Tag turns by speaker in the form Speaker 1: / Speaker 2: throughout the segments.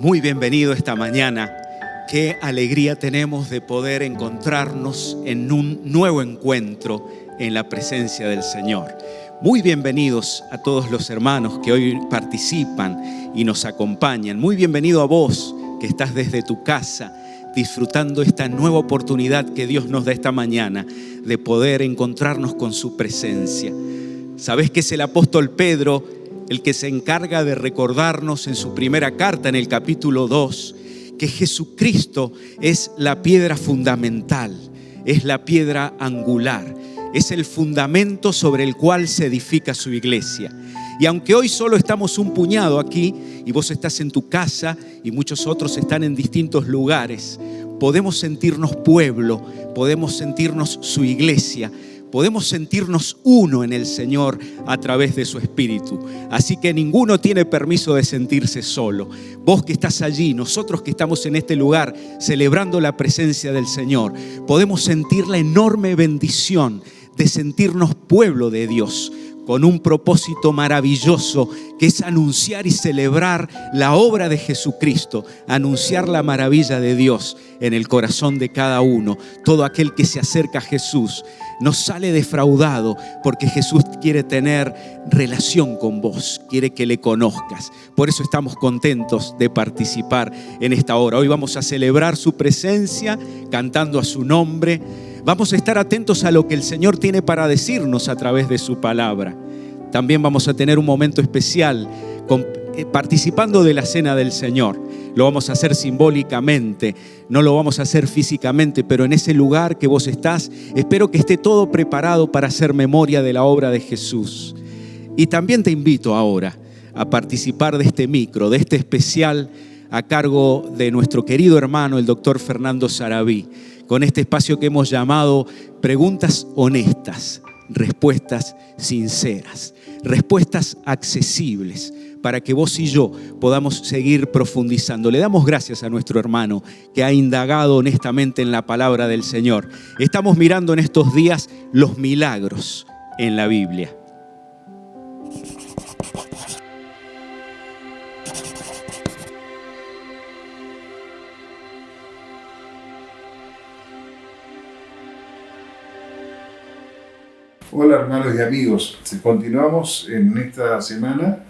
Speaker 1: Muy bienvenido esta mañana. Qué alegría tenemos de poder encontrarnos en un nuevo encuentro en la presencia del Señor. Muy bienvenidos a todos los hermanos que hoy participan y nos acompañan. Muy bienvenido a vos que estás desde tu casa disfrutando esta nueva oportunidad que Dios nos da esta mañana de poder encontrarnos con su presencia. Sabés que es el apóstol Pedro el que se encarga de recordarnos en su primera carta, en el capítulo 2, que Jesucristo es la piedra fundamental, es la piedra angular, es el fundamento sobre el cual se edifica su iglesia. Y aunque hoy solo estamos un puñado aquí, y vos estás en tu casa y muchos otros están en distintos lugares, podemos sentirnos pueblo, podemos sentirnos su iglesia, podemos sentirnos uno en el Señor a través de su Espíritu. Así que ninguno tiene permiso de sentirse solo. Vos que estás allí, nosotros que estamos en este lugar celebrando la presencia del Señor, podemos sentir la enorme bendición de sentirnos pueblo de Dios, con un propósito maravilloso que es anunciar y celebrar la obra de Jesucristo, anunciar la maravilla de Dios en el corazón de cada uno. Todo aquel que se acerca a Jesús no sale defraudado, porque Jesús quiere tener relación con vos, quiere que le conozcas. Por eso estamos contentos de participar en esta hora. Hoy vamos a celebrar su presencia cantando a su nombre. Vamos a estar atentos a lo que el Señor tiene para decirnos a través de su palabra. También vamos a tener un momento especial participando de la cena del Señor. Lo vamos a hacer simbólicamente, no lo vamos a hacer físicamente, pero en ese lugar que vos estás, espero que esté todo preparado para hacer memoria de la obra de Jesús. Y también te invito ahora a participar de este micro, de este especial a cargo de nuestro querido hermano, el doctor Fernando Sarabí, con este espacio que hemos llamado Preguntas Honestas, Respuestas Sinceras, Respuestas Accesibles, para que vos y yo podamos seguir profundizando. Le damos gracias a nuestro hermano que ha indagado honestamente en la palabra del Señor. Estamos mirando en estos días los milagros en la Biblia.
Speaker 2: Hola hermanos y amigos, continuamos en esta semana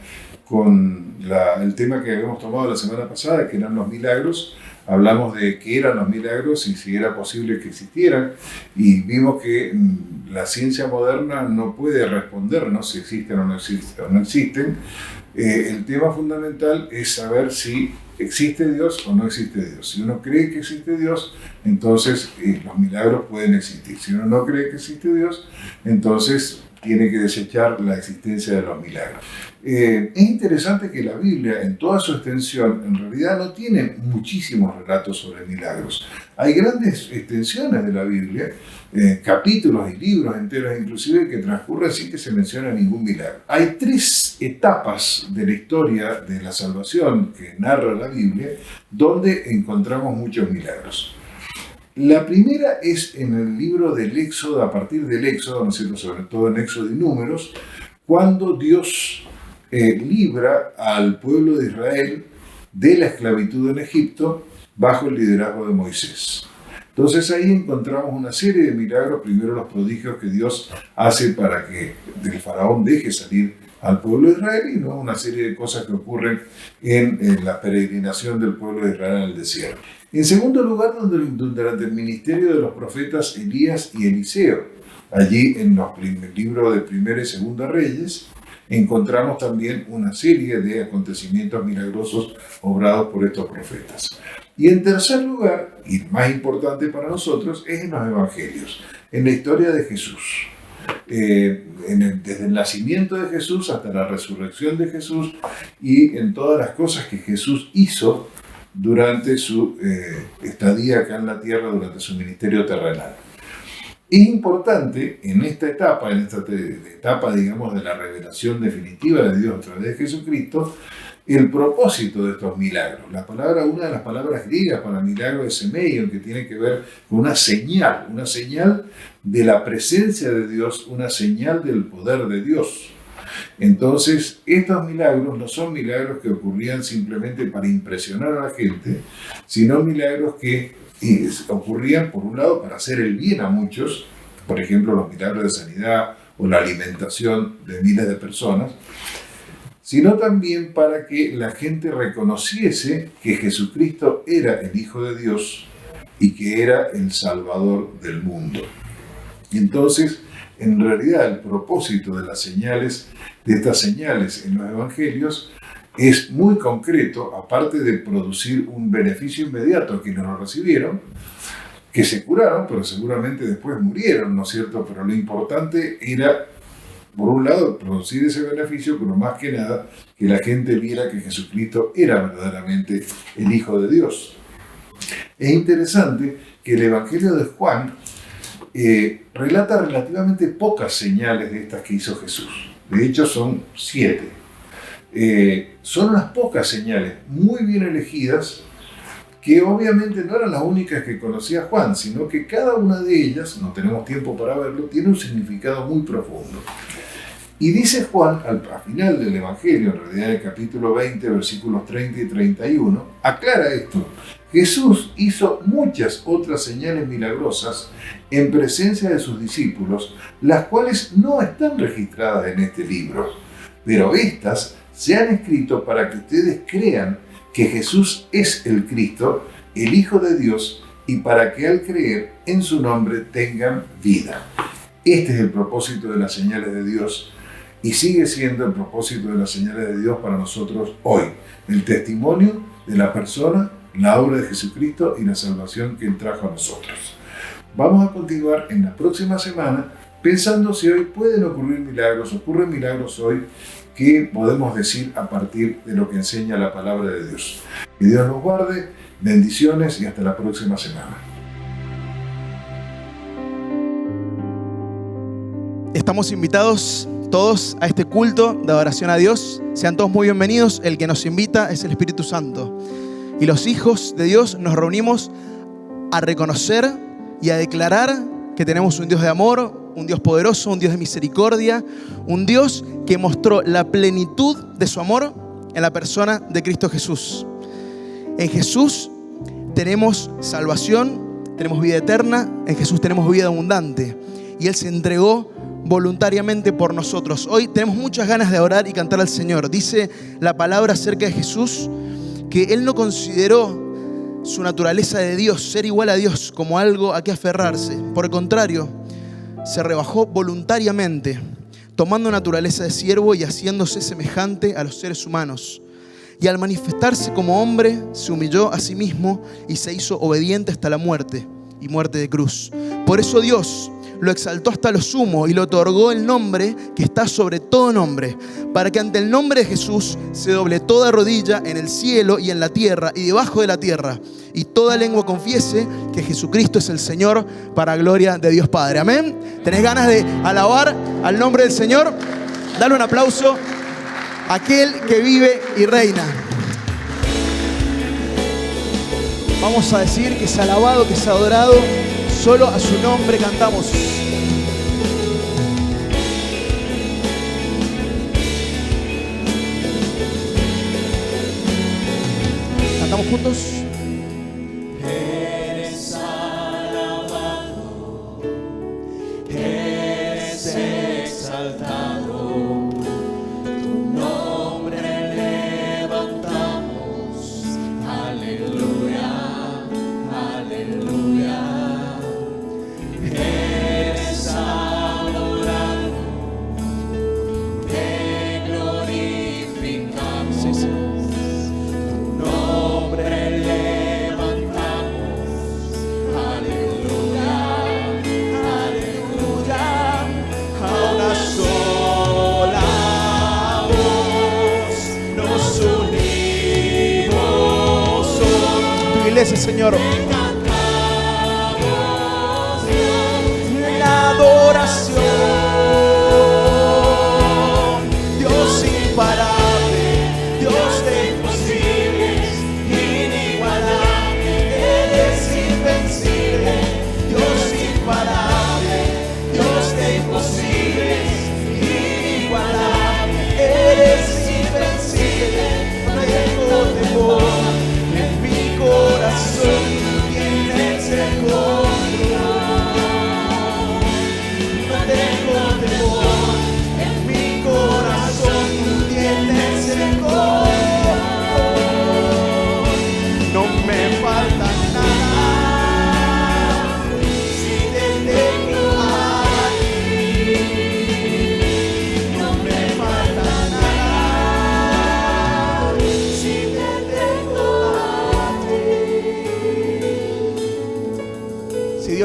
Speaker 2: con el tema que habíamos tomado la semana pasada, que eran los milagros. Hablamos de qué eran los milagros y si era posible que existieran, y vimos que la ciencia moderna no puede respondernos si existen o no existen. El tema fundamental es saber si existe Dios o no existe Dios. Si uno cree que existe Dios, entonces los milagros pueden existir. Si uno no cree que existe Dios, entonces tiene que desechar la existencia de los milagros. Es interesante que la Biblia, en toda su extensión, en realidad no tiene muchísimos relatos sobre milagros. Hay grandes extensiones de la Biblia, capítulos y libros enteros inclusive, que transcurren sin que se mencione ningún milagro. Hay 3 etapas de la historia de la salvación que narra la Biblia donde encontramos muchos milagros. La primera es en el libro del Éxodo, a partir del Éxodo, ¿no es cierto?, sobre todo en Éxodo y Números, cuando Dios libra al pueblo de Israel de la esclavitud en Egipto bajo el liderazgo de Moisés. Entonces ahí encontramos una serie de milagros, primero los prodigios que Dios hace para que el faraón deje salir al pueblo de Israel, y luego una serie de cosas que ocurren en la peregrinación del pueblo de Israel en el desierto. En segundo lugar, durante el ministerio de los profetas Elías y Eliseo, allí en el libro de Primera y Segunda Reyes, encontramos también una serie de acontecimientos milagrosos obrados por estos profetas. Y en tercer lugar, y más importante para nosotros, es en los evangelios, en la historia de Jesús. Desde el nacimiento de Jesús hasta la resurrección de Jesús, y en todas las cosas que Jesús hizo durante su estadía acá en la tierra, durante su ministerio terrenal. Es importante en esta etapa, digamos, de la revelación definitiva de Dios a través de Jesucristo, el propósito de estos milagros. Una de las palabras griegas para milagro es semeion, que tiene que ver con una señal de la presencia de Dios, una señal del poder de Dios. Entonces, estos milagros no son milagros que ocurrían simplemente para impresionar a la gente, sino milagros que ocurrían, por un lado, para hacer el bien a muchos, por ejemplo, los milagros de sanidad o la alimentación de miles de personas, sino también para que la gente reconociese que Jesucristo era el Hijo de Dios y que era el Salvador del mundo. Entonces, en realidad, el propósito de las señales, de estas señales en los evangelios, es muy concreto, aparte de producir un beneficio inmediato a quienes lo recibieron, que se curaron, pero seguramente después murieron, ¿no es cierto? Pero lo importante era, por un lado, producir ese beneficio, pero más que nada, que la gente viera que Jesucristo era verdaderamente el Hijo de Dios. Es interesante que el Evangelio de Juan relata relativamente pocas señales de estas que hizo Jesús. De hecho, son 7. Son unas pocas señales muy bien elegidas, que obviamente no eran las únicas que conocía Juan, sino que cada una de ellas, no tenemos tiempo para verlo, tiene un significado muy profundo. Y dice Juan, al final del Evangelio, en realidad el capítulo 20, versículos 30 y 31, aclara esto: Jesús hizo muchas otras señales milagrosas en presencia de sus discípulos, las cuales no están registradas en este libro, pero estas se han escrito para que ustedes crean que Jesús es el Cristo, el Hijo de Dios, y para que al creer en su nombre tengan vida. Este es el propósito de las señales de Dios y sigue siendo el propósito de las señales de Dios para nosotros hoy. El testimonio de la persona, la obra de Jesucristo y la salvación que Él trajo a nosotros. Vamos a continuar en la próxima semana pensando si hoy pueden ocurrir milagros, ocurren milagros hoy, que podemos decir a partir de lo que enseña la palabra de Dios. Que Dios nos guarde, bendiciones y hasta la próxima semana.
Speaker 3: Estamos invitados todos a este culto de adoración a Dios. Sean todos muy bienvenidos. El que nos invita es el Espíritu Santo. Y los hijos de Dios nos reunimos a reconocer y a declarar que tenemos un Dios de amor, un Dios poderoso, un Dios de misericordia, un Dios que mostró la plenitud de su amor en la persona de Cristo Jesús. En Jesús tenemos salvación, tenemos vida eterna, en Jesús tenemos vida abundante. Y Él se entregó voluntariamente por nosotros. Hoy tenemos muchas ganas de orar y cantar al Señor. Dice la palabra acerca de Jesús que Él no consideró su naturaleza de Dios, ser igual a Dios, como algo a que aferrarse. Por el contrario, se rebajó voluntariamente, tomando naturaleza de siervo y haciéndose semejante a los seres humanos. Y al manifestarse como hombre, se humilló a sí mismo y se hizo obediente hasta la muerte, y muerte de cruz. Por eso Dios lo exaltó hasta lo sumo y le otorgó el nombre que está sobre todo nombre, para que ante el nombre de Jesús se doble toda rodilla en el cielo y en la tierra y debajo de la tierra, y toda lengua confiese que Jesucristo es el Señor, para gloria de Dios Padre. Amén. ¿Tenés ganas de alabar al nombre del Señor? Dale un aplauso a aquel que vive y reina. Vamos a decir que es alabado, que es adorado. Solo a su nombre cantamos. ¿Cantamos juntos?
Speaker 4: Eres alabado, eres exaltado, tu nombre levantamos. Aleluya, aleluya. Eres adorado, te glorificamos.
Speaker 3: Sí, sí.
Speaker 4: Tu nombre levantamos. Aleluya, aleluya. A una sola voz nos unimos hoy.
Speaker 3: Tu iglesia, Señor.
Speaker 4: Adoración, Dios imparable, Dios de imposibles, inigualable, eres invencible, Dios imparable, Dios de imposibles, inigualable,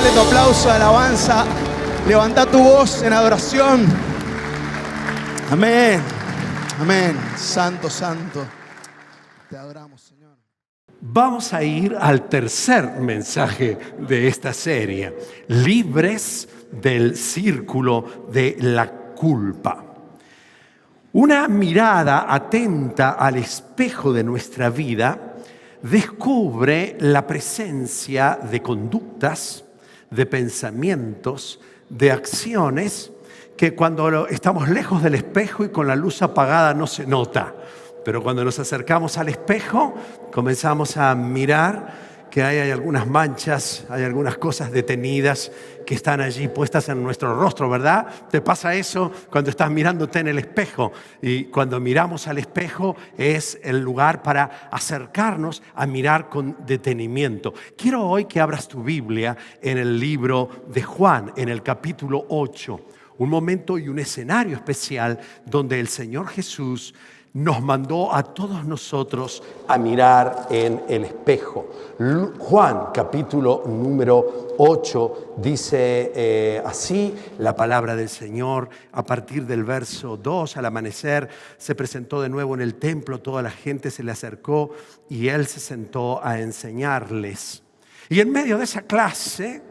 Speaker 3: Dale tu aplauso de alabanza. Levanta tu voz en adoración. Amén. Amén. Santo, santo. Te adoramos, Señor.
Speaker 5: Vamos a ir al tercer mensaje de esta serie, libres del círculo de la culpa. Una mirada atenta al espejo de nuestra vida descubre la presencia de conductas, de pensamientos, de acciones que cuando estamos lejos del espejo y con la luz apagada no se nota. Pero cuando nos acercamos al espejo, comenzamos a mirar que hay algunas manchas, hay algunas cosas detenidas que están allí puestas en nuestro rostro, ¿verdad? ¿Te pasa eso cuando estás mirándote en el espejo? Y cuando miramos al espejo es el lugar para acercarnos a mirar con detenimiento. Quiero hoy que abras tu Biblia en el libro de Juan, en el capítulo 8. Un momento y un escenario especial donde el Señor Jesús nos mandó a todos nosotros a mirar en el espejo. Juan, capítulo número 8, dice así la palabra del Señor. A partir del verso 2, al amanecer, se presentó de nuevo en el templo, toda la gente se le acercó y él se sentó a enseñarles. Y en medio de esa clase,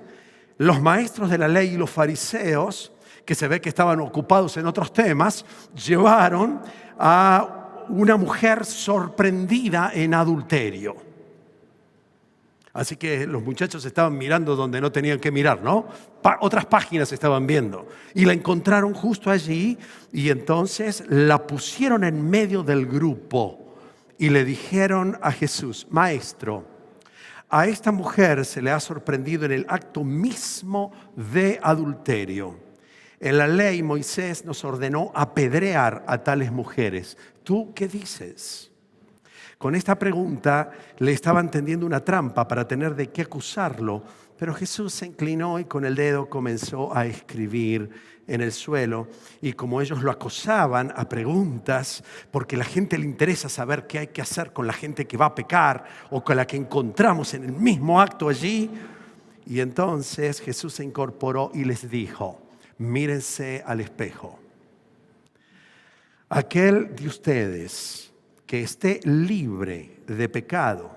Speaker 5: los maestros de la ley y los fariseos, que se ve que estaban ocupados en otros temas, llevaron a una mujer sorprendida en adulterio. Así que los muchachos estaban mirando donde no tenían que mirar, ¿no? Otras páginas estaban viendo. Y la encontraron justo allí y entonces la pusieron en medio del grupo y le dijeron a Jesús: Maestro, a esta mujer se le ha sorprendido en el acto mismo de adulterio. En la ley Moisés nos ordenó apedrear a tales mujeres. ¿Tú qué dices? Con esta pregunta le estaban tendiendo una trampa para tener de qué acusarlo, pero Jesús se inclinó y con el dedo comenzó a escribir en el suelo. Y como ellos lo acosaban a preguntas, porque a la gente le interesa saber qué hay que hacer con la gente que va a pecar o con la que encontramos en el mismo acto allí, y entonces Jesús se incorporó y les dijo: mírense al espejo. Aquel de ustedes que esté libre de pecado,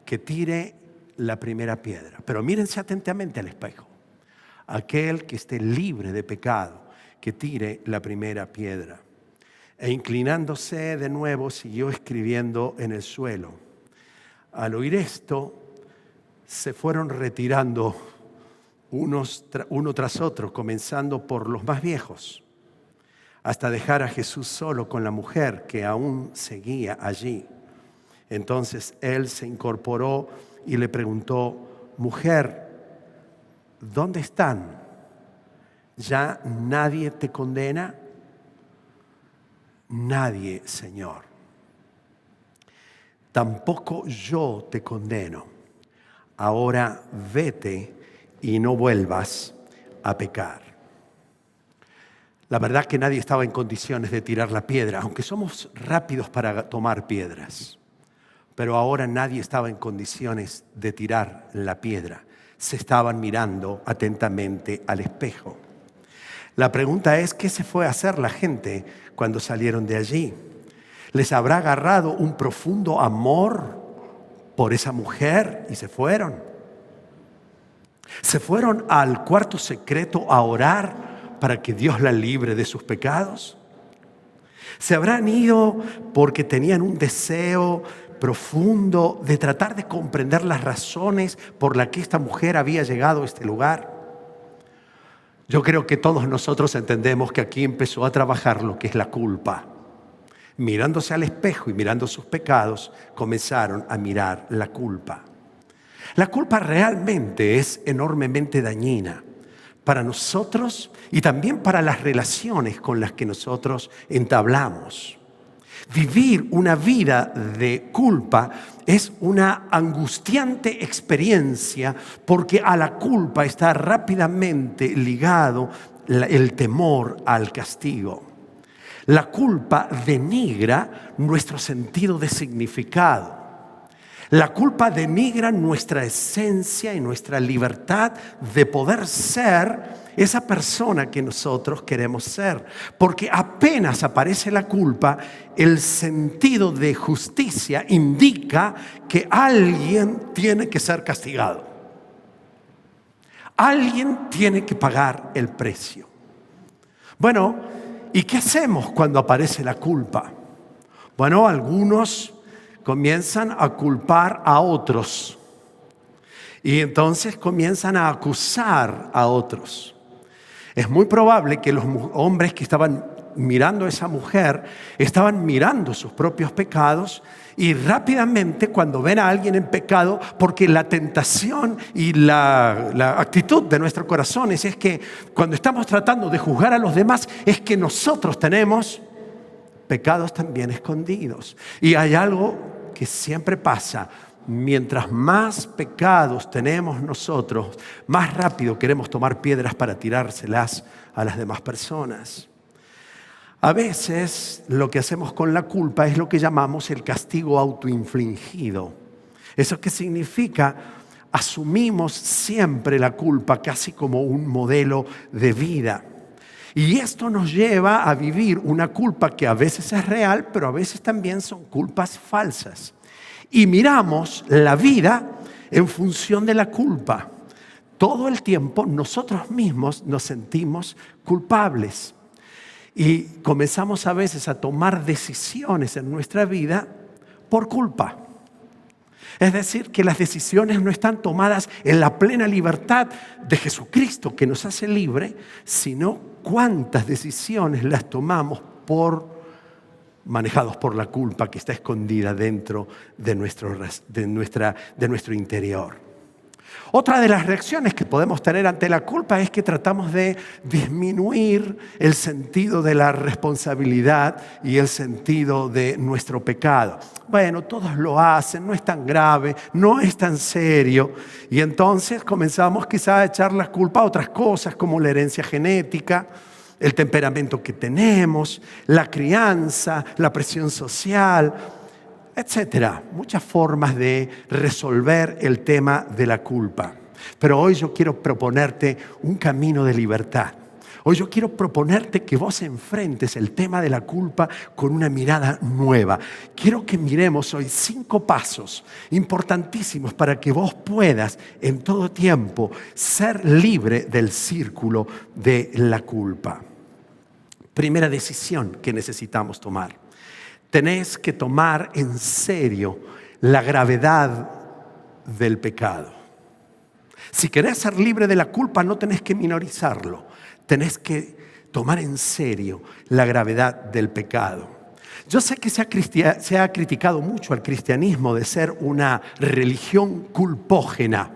Speaker 5: que tire la primera piedra. Pero mírense atentamente al espejo. Aquel que esté libre de pecado, que tire la primera piedra. E inclinándose de nuevo, siguió escribiendo en el suelo. Al oír esto, se fueron retirando uno tras otro, comenzando por los más viejos, hasta dejar a Jesús solo con la mujer que aún seguía allí. Entonces él se incorporó y le preguntó: mujer, ¿dónde están? ¿Ya nadie te condena? Nadie, Señor. Tampoco yo te condeno. Ahora vete y no vuelvas a pecar. La verdad que nadie estaba en condiciones de tirar la piedra, aunque somos rápidos para tomar piedras. Pero ahora nadie estaba en condiciones de tirar la piedra. Se estaban mirando atentamente al espejo. La pregunta es: ¿qué se fue a hacer la gente cuando salieron de allí? ¿Les habrá agarrado un profundo amor por esa mujer y se fueron? ¿Se fueron al cuarto secreto a orar para que Dios la libre de sus pecados? ¿Se habrán ido porque tenían un deseo profundo de tratar de comprender las razones por las que esta mujer había llegado a este lugar? Yo creo que todos nosotros entendemos que aquí empezó a trabajar lo que es la culpa. Mirándose al espejo y mirando sus pecados, comenzaron a mirar la culpa. La culpa realmente es enormemente dañina para nosotros y también para las relaciones con las que nosotros entablamos. Vivir una vida de culpa es una angustiante experiencia, porque a la culpa está rápidamente ligado el temor al castigo. La culpa denigra nuestro sentido de significado. La culpa denigra nuestra esencia y nuestra libertad de poder ser esa persona que nosotros queremos ser. Porque apenas aparece la culpa, el sentido de justicia indica que alguien tiene que ser castigado. Alguien tiene que pagar el precio. Bueno, ¿y qué hacemos cuando aparece la culpa? Bueno, algunos comienzan a culpar a otros y entonces comienzan a acusar a otros. Es muy probable que los hombres que estaban mirando a esa mujer estaban mirando sus propios pecados y rápidamente cuando ven a alguien en pecado, porque la tentación y la actitud de nuestro corazón es que cuando estamos tratando de juzgar a los demás es que nosotros tenemos pecados también escondidos. Y hay algo que siempre pasa: mientras más pecados tenemos nosotros, más rápido queremos tomar piedras para tirárselas a las demás personas. A veces lo que hacemos con la culpa es lo que llamamos el castigo autoinfligido. ¿Eso qué significa? Asumimos siempre la culpa casi como un modelo de vida. Y esto nos lleva a vivir una culpa que a veces es real, pero a veces también son culpas falsas. Y miramos la vida en función de la culpa. Todo el tiempo nosotros mismos nos sentimos culpables. Y comenzamos a veces a tomar decisiones en nuestra vida por culpa. Es decir, que las decisiones no están tomadas en la plena libertad de Jesucristo que nos hace libre, sino cuántas decisiones las tomamos manejados por la culpa que está escondida dentro de nuestro interior. Otra de las reacciones que podemos tener ante la culpa es que tratamos de disminuir el sentido de la responsabilidad y el sentido de nuestro pecado. Bueno, todos lo hacen, no es tan grave, no es tan serio. Y entonces comenzamos quizá a echar la culpa a otras cosas como la herencia genética, el temperamento que tenemos, la crianza, la presión social, etcétera. Muchas formas de resolver el tema de la culpa. Pero hoy yo quiero proponerte un camino de libertad. Hoy yo quiero proponerte que vos enfrentes el tema de la culpa con una mirada nueva. Quiero que miremos hoy 5 pasos importantísimos para que vos puedas en todo tiempo ser libre del círculo de la culpa. Primera decisión que necesitamos tomar. Tenés que tomar en serio la gravedad del pecado. Si querés ser libre de la culpa, no tenés que minorizarlo. Tenés que tomar en serio la gravedad del pecado. Yo sé que se ha criticado mucho al cristianismo de ser una religión culpógena.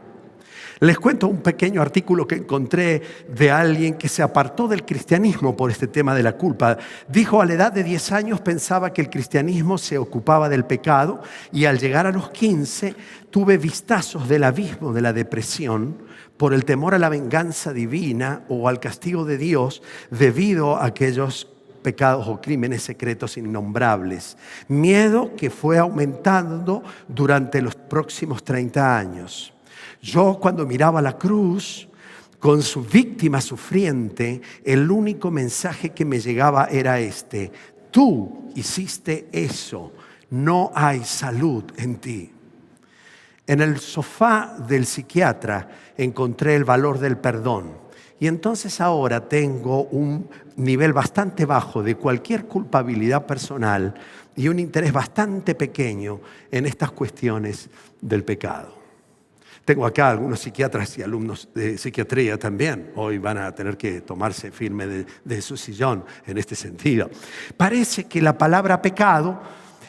Speaker 5: Les cuento un pequeño artículo que encontré de alguien que se apartó del cristianismo por este tema de la culpa. Dijo: a la edad de 10 años pensaba que el cristianismo se ocupaba del pecado y al llegar a los 15 tuve vistazos del abismo de la depresión por el temor a la venganza divina o al castigo de Dios debido a aquellos pecados o crímenes secretos innombrables. Miedo que fue aumentando durante los próximos 30 años. Yo, cuando miraba la cruz con su víctima sufriente, el único mensaje que me llegaba era este: tú hiciste eso, no hay salud en ti. En el sofá del psiquiatra encontré el valor del perdón y entonces ahora tengo un nivel bastante bajo de cualquier culpabilidad personal y un interés bastante pequeño en estas cuestiones del pecado. Tengo acá algunos psiquiatras y alumnos de psiquiatría también. Hoy van a tener que tomarse firme de su sillón en este sentido. Parece que la palabra pecado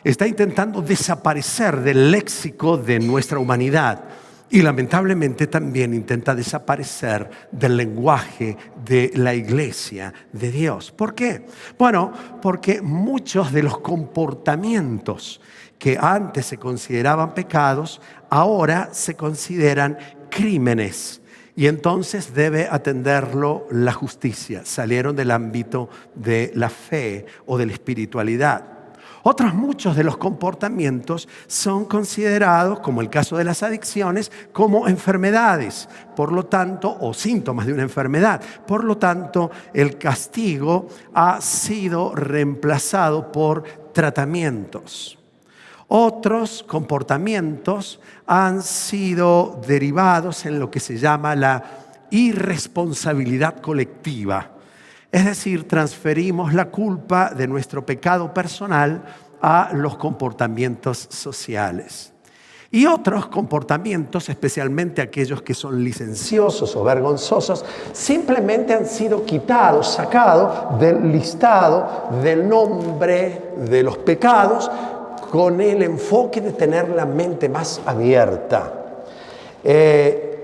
Speaker 5: está intentando desaparecer del léxico de nuestra humanidad y lamentablemente también intenta desaparecer del lenguaje de la iglesia de Dios. ¿Por qué? Bueno, porque muchos de los comportamientos que antes se consideraban pecados, ahora se consideran crímenes. Y entonces debe atenderlo la justicia. Salieron del ámbito de la fe o de la espiritualidad. Otros muchos de los comportamientos son considerados, como el caso de las adicciones, como enfermedades, por lo tanto, o síntomas de una enfermedad. Por lo tanto, el castigo ha sido reemplazado por tratamientos. Otros comportamientos han sido derivados en lo que se llama la irresponsabilidad colectiva. Es decir, transferimos la culpa de nuestro pecado personal a los comportamientos sociales. Y otros comportamientos, especialmente aquellos que son licenciosos o vergonzosos, simplemente han sido quitados, sacados del listado del nombre de los pecados, con el enfoque de tener la mente más abierta,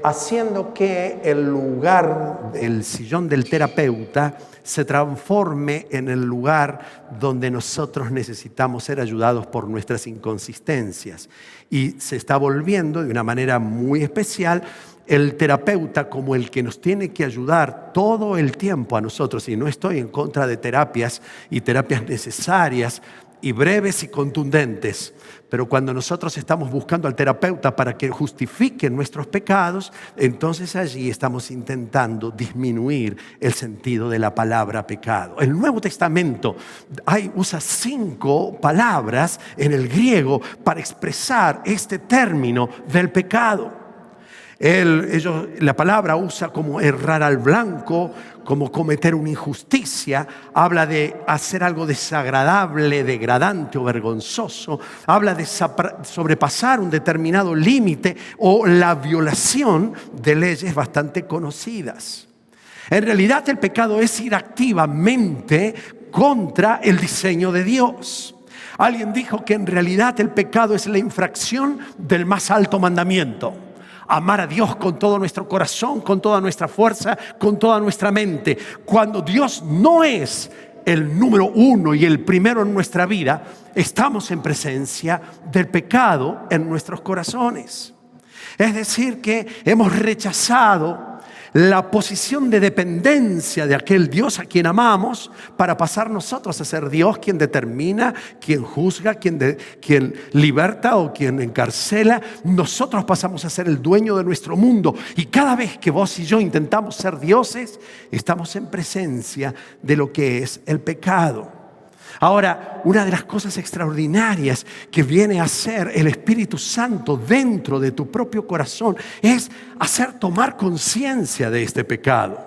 Speaker 5: haciendo que el lugar, el sillón del terapeuta, se transforme en el lugar donde nosotros necesitamos ser ayudados por nuestras inconsistencias. Y se está volviendo de una manera muy especial el terapeuta como el que nos tiene que ayudar todo el tiempo a nosotros. Y no estoy en contra de terapias y terapias necesarias y breves y contundentes, pero cuando nosotros estamos buscando al terapeuta para que justifique nuestros pecados, entonces allí estamos intentando disminuir el sentido de la palabra pecado. El Nuevo Testamento usa 5 palabras en el griego para expresar este término del pecado. La palabra usa como errar al blanco, como cometer una injusticia, habla de hacer algo desagradable, degradante o vergonzoso, habla de sobrepasar un determinado límite o la violación de leyes bastante conocidas. En realidad el pecado es ir activamente contra el diseño de Dios. Alguien dijo que en realidad el pecado es la infracción del más alto mandamiento. Amar a Dios con todo nuestro corazón, con toda nuestra fuerza, con toda nuestra mente. Cuando Dios no es el número 1 y el primero en nuestra vida, estamos en presencia del pecado en nuestros corazones. Es decir, que hemos rechazado la posición de dependencia de aquel Dios a quien amamos para pasar nosotros a ser Dios quien determina, quien juzga, quien liberta o quien encarcela. Nosotros pasamos a ser el dueño de nuestro mundo, y cada vez que vos y yo intentamos ser dioses, estamos en presencia de lo que es el pecado. Ahora, una de las cosas extraordinarias que viene a hacer el Espíritu Santo dentro de tu propio corazón es hacer tomar conciencia de este pecado.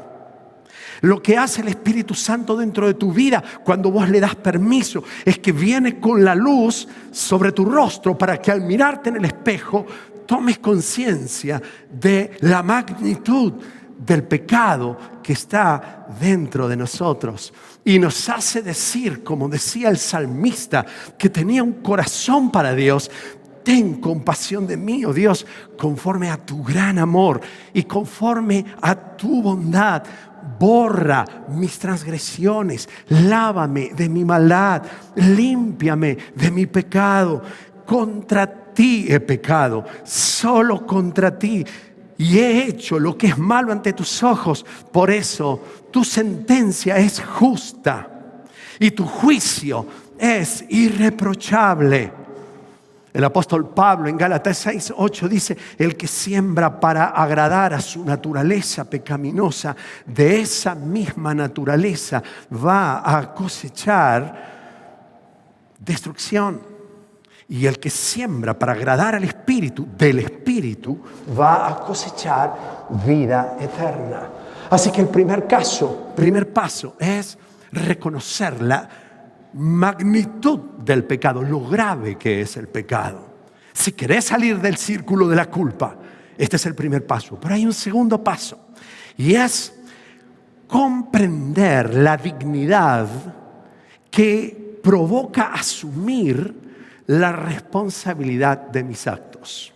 Speaker 5: Lo que hace el Espíritu Santo dentro de tu vida cuando vos le das permiso es que viene con la luz sobre tu rostro para que al mirarte en el espejo tomes conciencia de la magnitud del pecado que está dentro de nosotros. Y nos hace decir, como decía el salmista, que tenía un corazón para Dios: ten compasión de mí, oh Dios, conforme a tu gran amor y conforme a tu bondad. Borra mis transgresiones, lávame de mi maldad, límpiame de mi pecado. Contra ti he pecado, solo contra ti, y he hecho lo que es malo ante tus ojos. Por eso tu sentencia es justa y tu juicio es irreprochable. El apóstol Pablo en Gálatas 6:8 dice: el que siembra para agradar a su naturaleza pecaminosa, de esa misma naturaleza va a cosechar destrucción. Y el que siembra para agradar al Espíritu, del Espíritu, va a cosechar vida eterna. Así que el primer paso es reconocer la magnitud del pecado, lo grave que es el pecado. Si querés salir del círculo de la culpa, este es el primer paso. Pero hay un segundo paso, y es comprender la dignidad que provoca asumir la responsabilidad de mis actos.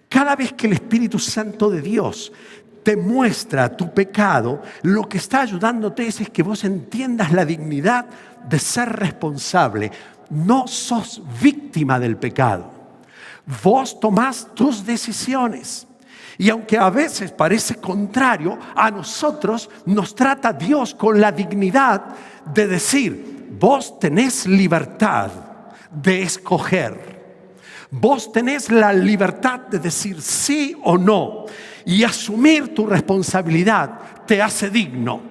Speaker 5: Cada vez que el Espíritu Santo de Dios te muestra tu pecado, lo que está ayudándote es que vos entiendas la dignidad de ser responsable. No sos víctima del pecado. Vos tomás tus decisiones. Y aunque a veces parece contrario, a nosotros nos trata Dios con la dignidad de decir: vos tenés libertad de escoger. Vos tenés la libertad de decir sí o no, y asumir tu responsabilidad te hace digno,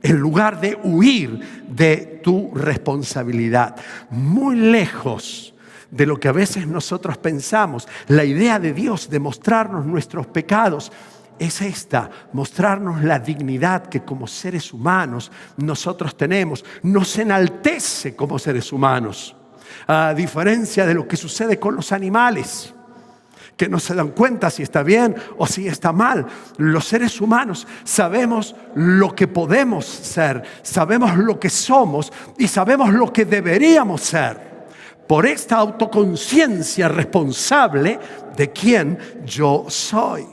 Speaker 5: en lugar de huir de tu responsabilidad. Muy lejos de lo que a veces nosotros pensamos, la idea de Dios de mostrarnos nuestros pecados es esta: mostrarnos la dignidad que como seres humanos nosotros tenemos. Nos enaltece como seres humanos, a diferencia de lo que sucede con los animales, que no se dan cuenta si está bien o si está mal. Los seres humanos sabemos lo que podemos ser, sabemos lo que somos y sabemos lo que deberíamos ser, por esta autoconciencia responsable de quién yo soy.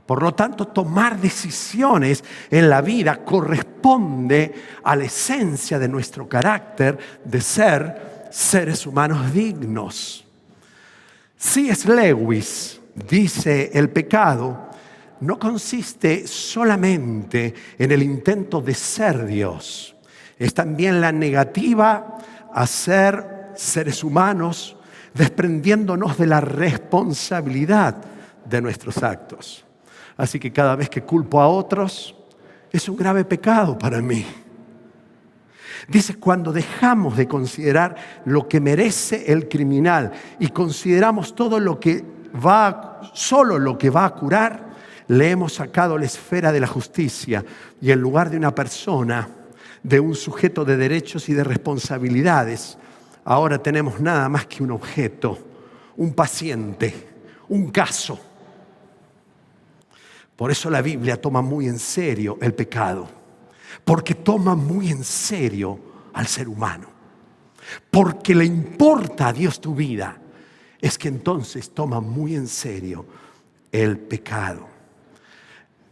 Speaker 5: Por lo tanto, tomar decisiones en la vida corresponde a la esencia de nuestro carácter de ser seres humanos dignos. C.S. Lewis dice: el pecado no consiste solamente en el intento de ser Dios, es también la negativa a ser seres humanos, desprendiéndonos de la responsabilidad de nuestros actos. Así que cada vez que culpo a otros, es un grave pecado para mí. Dice: cuando dejamos de considerar lo que merece el criminal y consideramos todo lo que solo lo que va a curar, le hemos sacado la esfera de la justicia, y en lugar de una persona, de un sujeto de derechos y de responsabilidades, ahora tenemos nada más que un objeto, un paciente, un caso. Por eso la Biblia toma muy en serio el pecado, porque toma muy en serio al ser humano, porque le importa a Dios tu vida. Es que entonces toma muy en serio el pecado.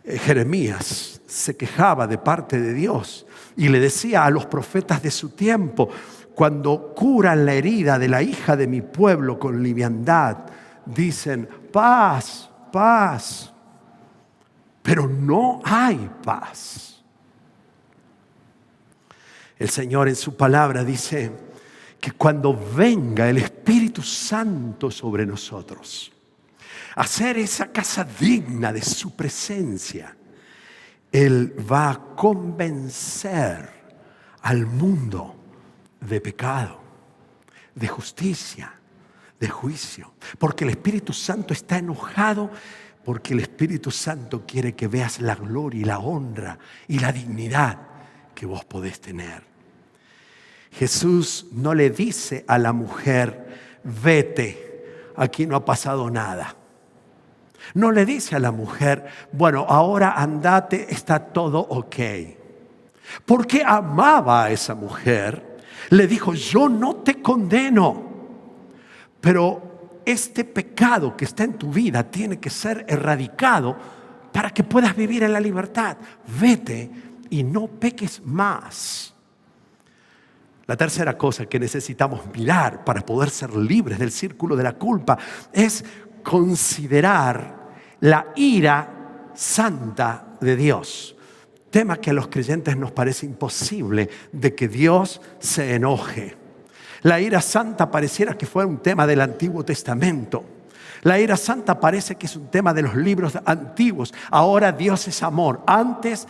Speaker 5: Jeremías se quejaba de parte de Dios y le decía a los profetas de su tiempo: cuando curan la herida de la hija de mi pueblo con liviandad, dicen paz, paz, pero no hay paz. El Señor en su palabra dice que cuando venga el Espíritu Santo sobre nosotros, hacer esa casa digna de su presencia, Él va a convencer al mundo de pecado, de justicia, de juicio. Porque el Espíritu Santo está enojado, porque el Espíritu Santo quiere que veas la gloria y la honra y la dignidad que vos podés tener. Jesús no le dice a la mujer: vete, aquí no ha pasado nada. No le dice a la mujer: bueno, ahora andate, está todo ok. Porque amaba a esa mujer, le dijo: yo no te condeno, pero este pecado que está en tu vida tiene que ser erradicado para que puedas vivir en la libertad. Vete y no peques más. La tercera cosa que necesitamos mirar para poder ser libres del círculo de la culpa es considerar la ira santa de Dios. Tema que a los creyentes nos parece imposible, de que Dios se enoje. La ira santa pareciera que fuera un tema del Antiguo Testamento. La ira santa parece que es un tema de los libros antiguos. Ahora Dios es amor. Antes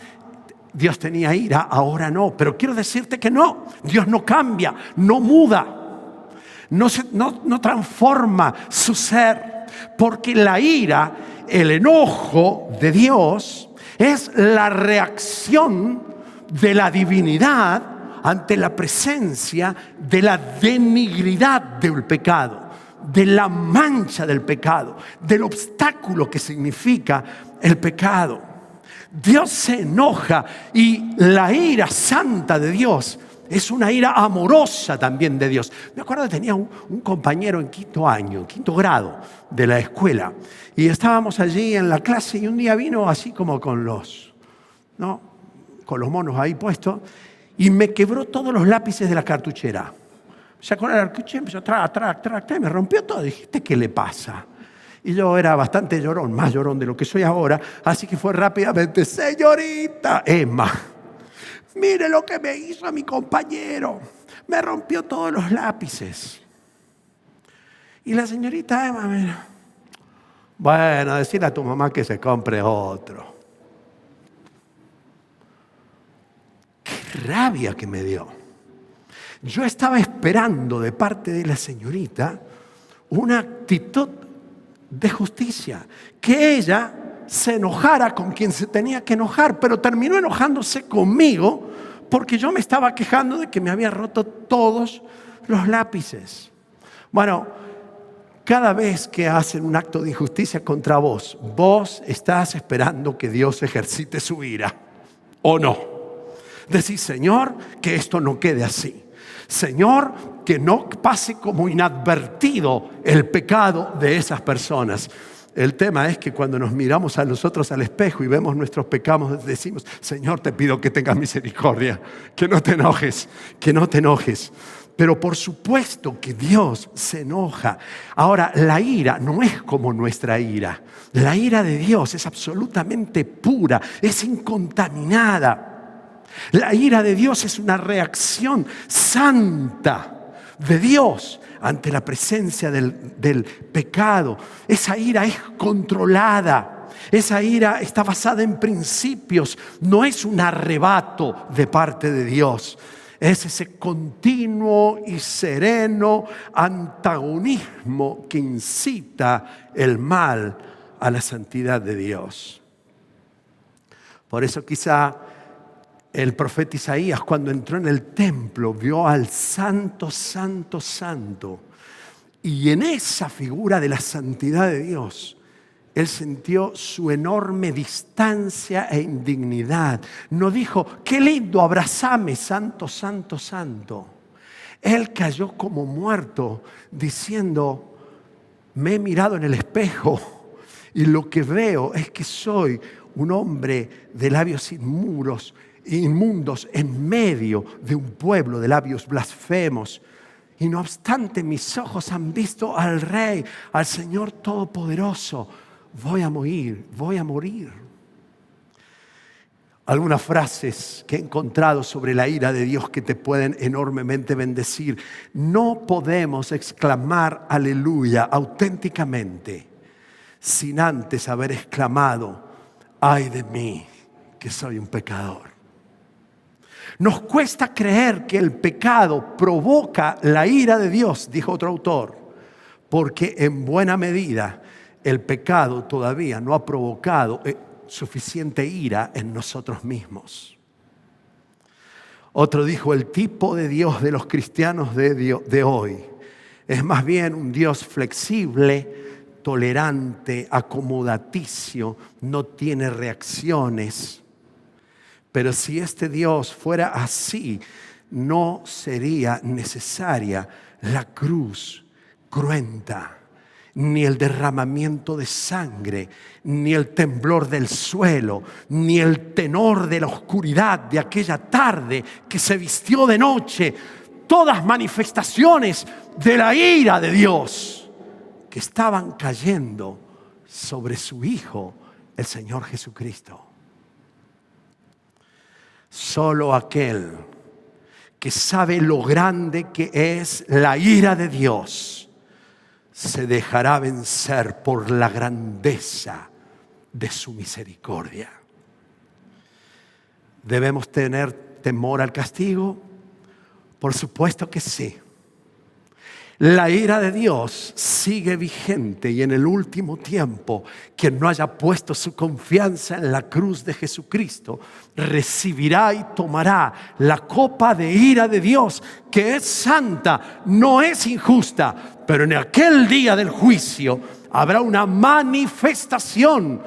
Speaker 5: Dios tenía ira, ahora no. Pero quiero decirte que no. Dios no cambia, no muda, no transforma su ser. Porque la ira, el enojo de Dios, es la reacción de la divinidad ante la presencia de la denigridad del pecado, de la mancha del pecado, del obstáculo que significa el pecado. Dios se enoja, y la ira santa de Dios es una ira amorosa también de Dios. Me acuerdo que tenía un compañero en quinto grado de la escuela, y estábamos allí en la clase, y un día vino así como con los monos ahí puestos, y me quebró todos los lápices de la cartuchera. Sacó la cartuchera, empezó a me rompió todo. Dijiste: ¿qué le pasa? Y yo era bastante llorón, más llorón de lo que soy ahora, así que fue rápidamente: señorita Emma, mire lo que me hizo a mi compañero, me rompió todos los lápices. Y la señorita Emma, mira, bueno, decirle a tu mamá que se compre otro. Qué rabia que me dio. Yo estaba esperando de parte de la señorita una actitud de justicia, que ella se enojara con quien se tenía que enojar, pero terminó enojándose conmigo porque yo me estaba quejando de que me había roto todos los lápices. Bueno, cada vez que hacen un acto de injusticia contra vos, vos estás esperando que Dios ejercite su ira, ¿o no? Decís, Señor, que esto no quede así. Señor, que no pase como inadvertido el pecado de esas personas. El tema es que cuando nos miramos a nosotros al espejo y vemos nuestros pecados, decimos, Señor, te pido que tengas misericordia, que no te enojes, que no te enojes. Pero por supuesto que Dios se enoja. Ahora, la ira no es como nuestra ira. La ira de Dios es absolutamente pura, es incontaminada. La ira de Dios es una reacción santa de Dios ante la presencia del pecado. Esa ira es controlada. Esa ira está basada en principios. No es un arrebato de parte de Dios. Es ese continuo y sereno antagonismo que incita el mal a la santidad de Dios. Por eso quizá el profeta Isaías, cuando entró en el templo, vio al Santo, Santo, Santo. Y en esa figura de la santidad de Dios, él sintió su enorme distancia e indignidad. No dijo, qué lindo, abrazame, Santo, Santo, Santo. Él cayó como muerto, diciendo, me he mirado en el espejo y lo que veo es que soy un hombre de labios inmundos en medio de un pueblo de labios blasfemos. Y no obstante, mis ojos han visto al Rey, al Señor Todopoderoso. Voy a morir. Algunas frases que he encontrado sobre la ira de Dios que te pueden enormemente bendecir. No podemos exclamar aleluya auténticamente sin antes haber exclamado, ay de mí, que soy un pecador. Nos cuesta creer que el pecado provoca la ira de Dios, dijo otro autor, porque en buena medida el pecado todavía no ha provocado suficiente ira en nosotros mismos. Otro dijo, el tipo de Dios de los cristianos de hoy es más bien un Dios flexible, tolerante, acomodaticio, no tiene reacciones. Pero si este Dios fuera así, no sería necesaria la cruz cruenta, ni el derramamiento de sangre, ni el temblor del suelo, ni el tenor de la oscuridad de aquella tarde que se vistió de noche. Todas manifestaciones de la ira de Dios que estaban cayendo sobre su Hijo, el Señor Jesucristo. Solo aquel que sabe lo grande que es la ira de Dios se dejará vencer por la grandeza de su misericordia. ¿Debemos tener temor al castigo? Por supuesto que sí. La ira de Dios sigue vigente y en el último tiempo, quien no haya puesto su confianza en la cruz de Jesucristo, recibirá y tomará la copa de ira de Dios, que es santa, no es injusta, pero en aquel día del juicio habrá una manifestación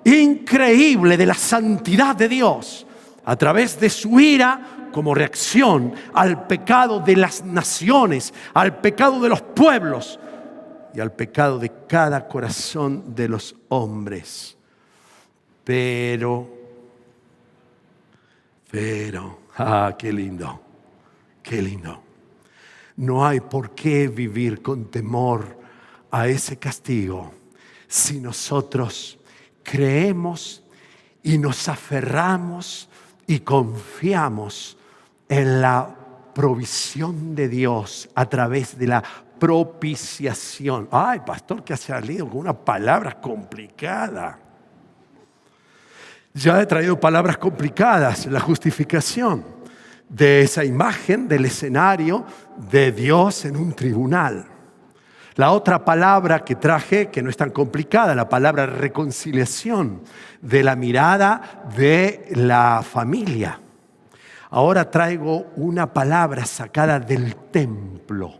Speaker 5: increíble de la santidad de Dios a través de su ira, como reacción al pecado de las naciones, al pecado de los pueblos y al pecado de cada corazón de los hombres. Pero, qué lindo, qué lindo. No hay por qué vivir con temor a ese castigo si nosotros creemos y nos aferramos y confiamos en la provisión de Dios a través de la propiciación. Ay, pastor, que ha salido con una palabra complicada. Ya he traído palabras complicadas, la justificación de esa imagen del escenario de Dios en un tribunal. La otra palabra que traje, que no es tan complicada, la palabra reconciliación, de la mirada de la familia. Ahora traigo una palabra sacada del templo,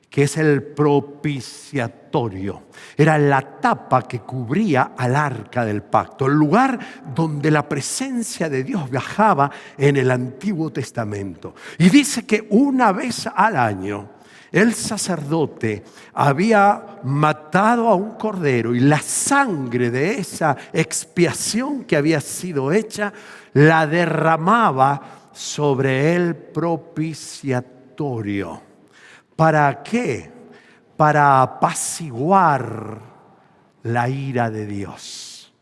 Speaker 5: que es el propiciatorio. Era la tapa que cubría al arca del pacto, el lugar donde la presencia de Dios viajaba en el Antiguo Testamento. Y dice que una vez al año el sacerdote había matado a un cordero y la sangre de esa expiación que había sido hecha la derramaba sobre el propiciatorio. ¿Para qué? Para apaciguar la ira de Dios.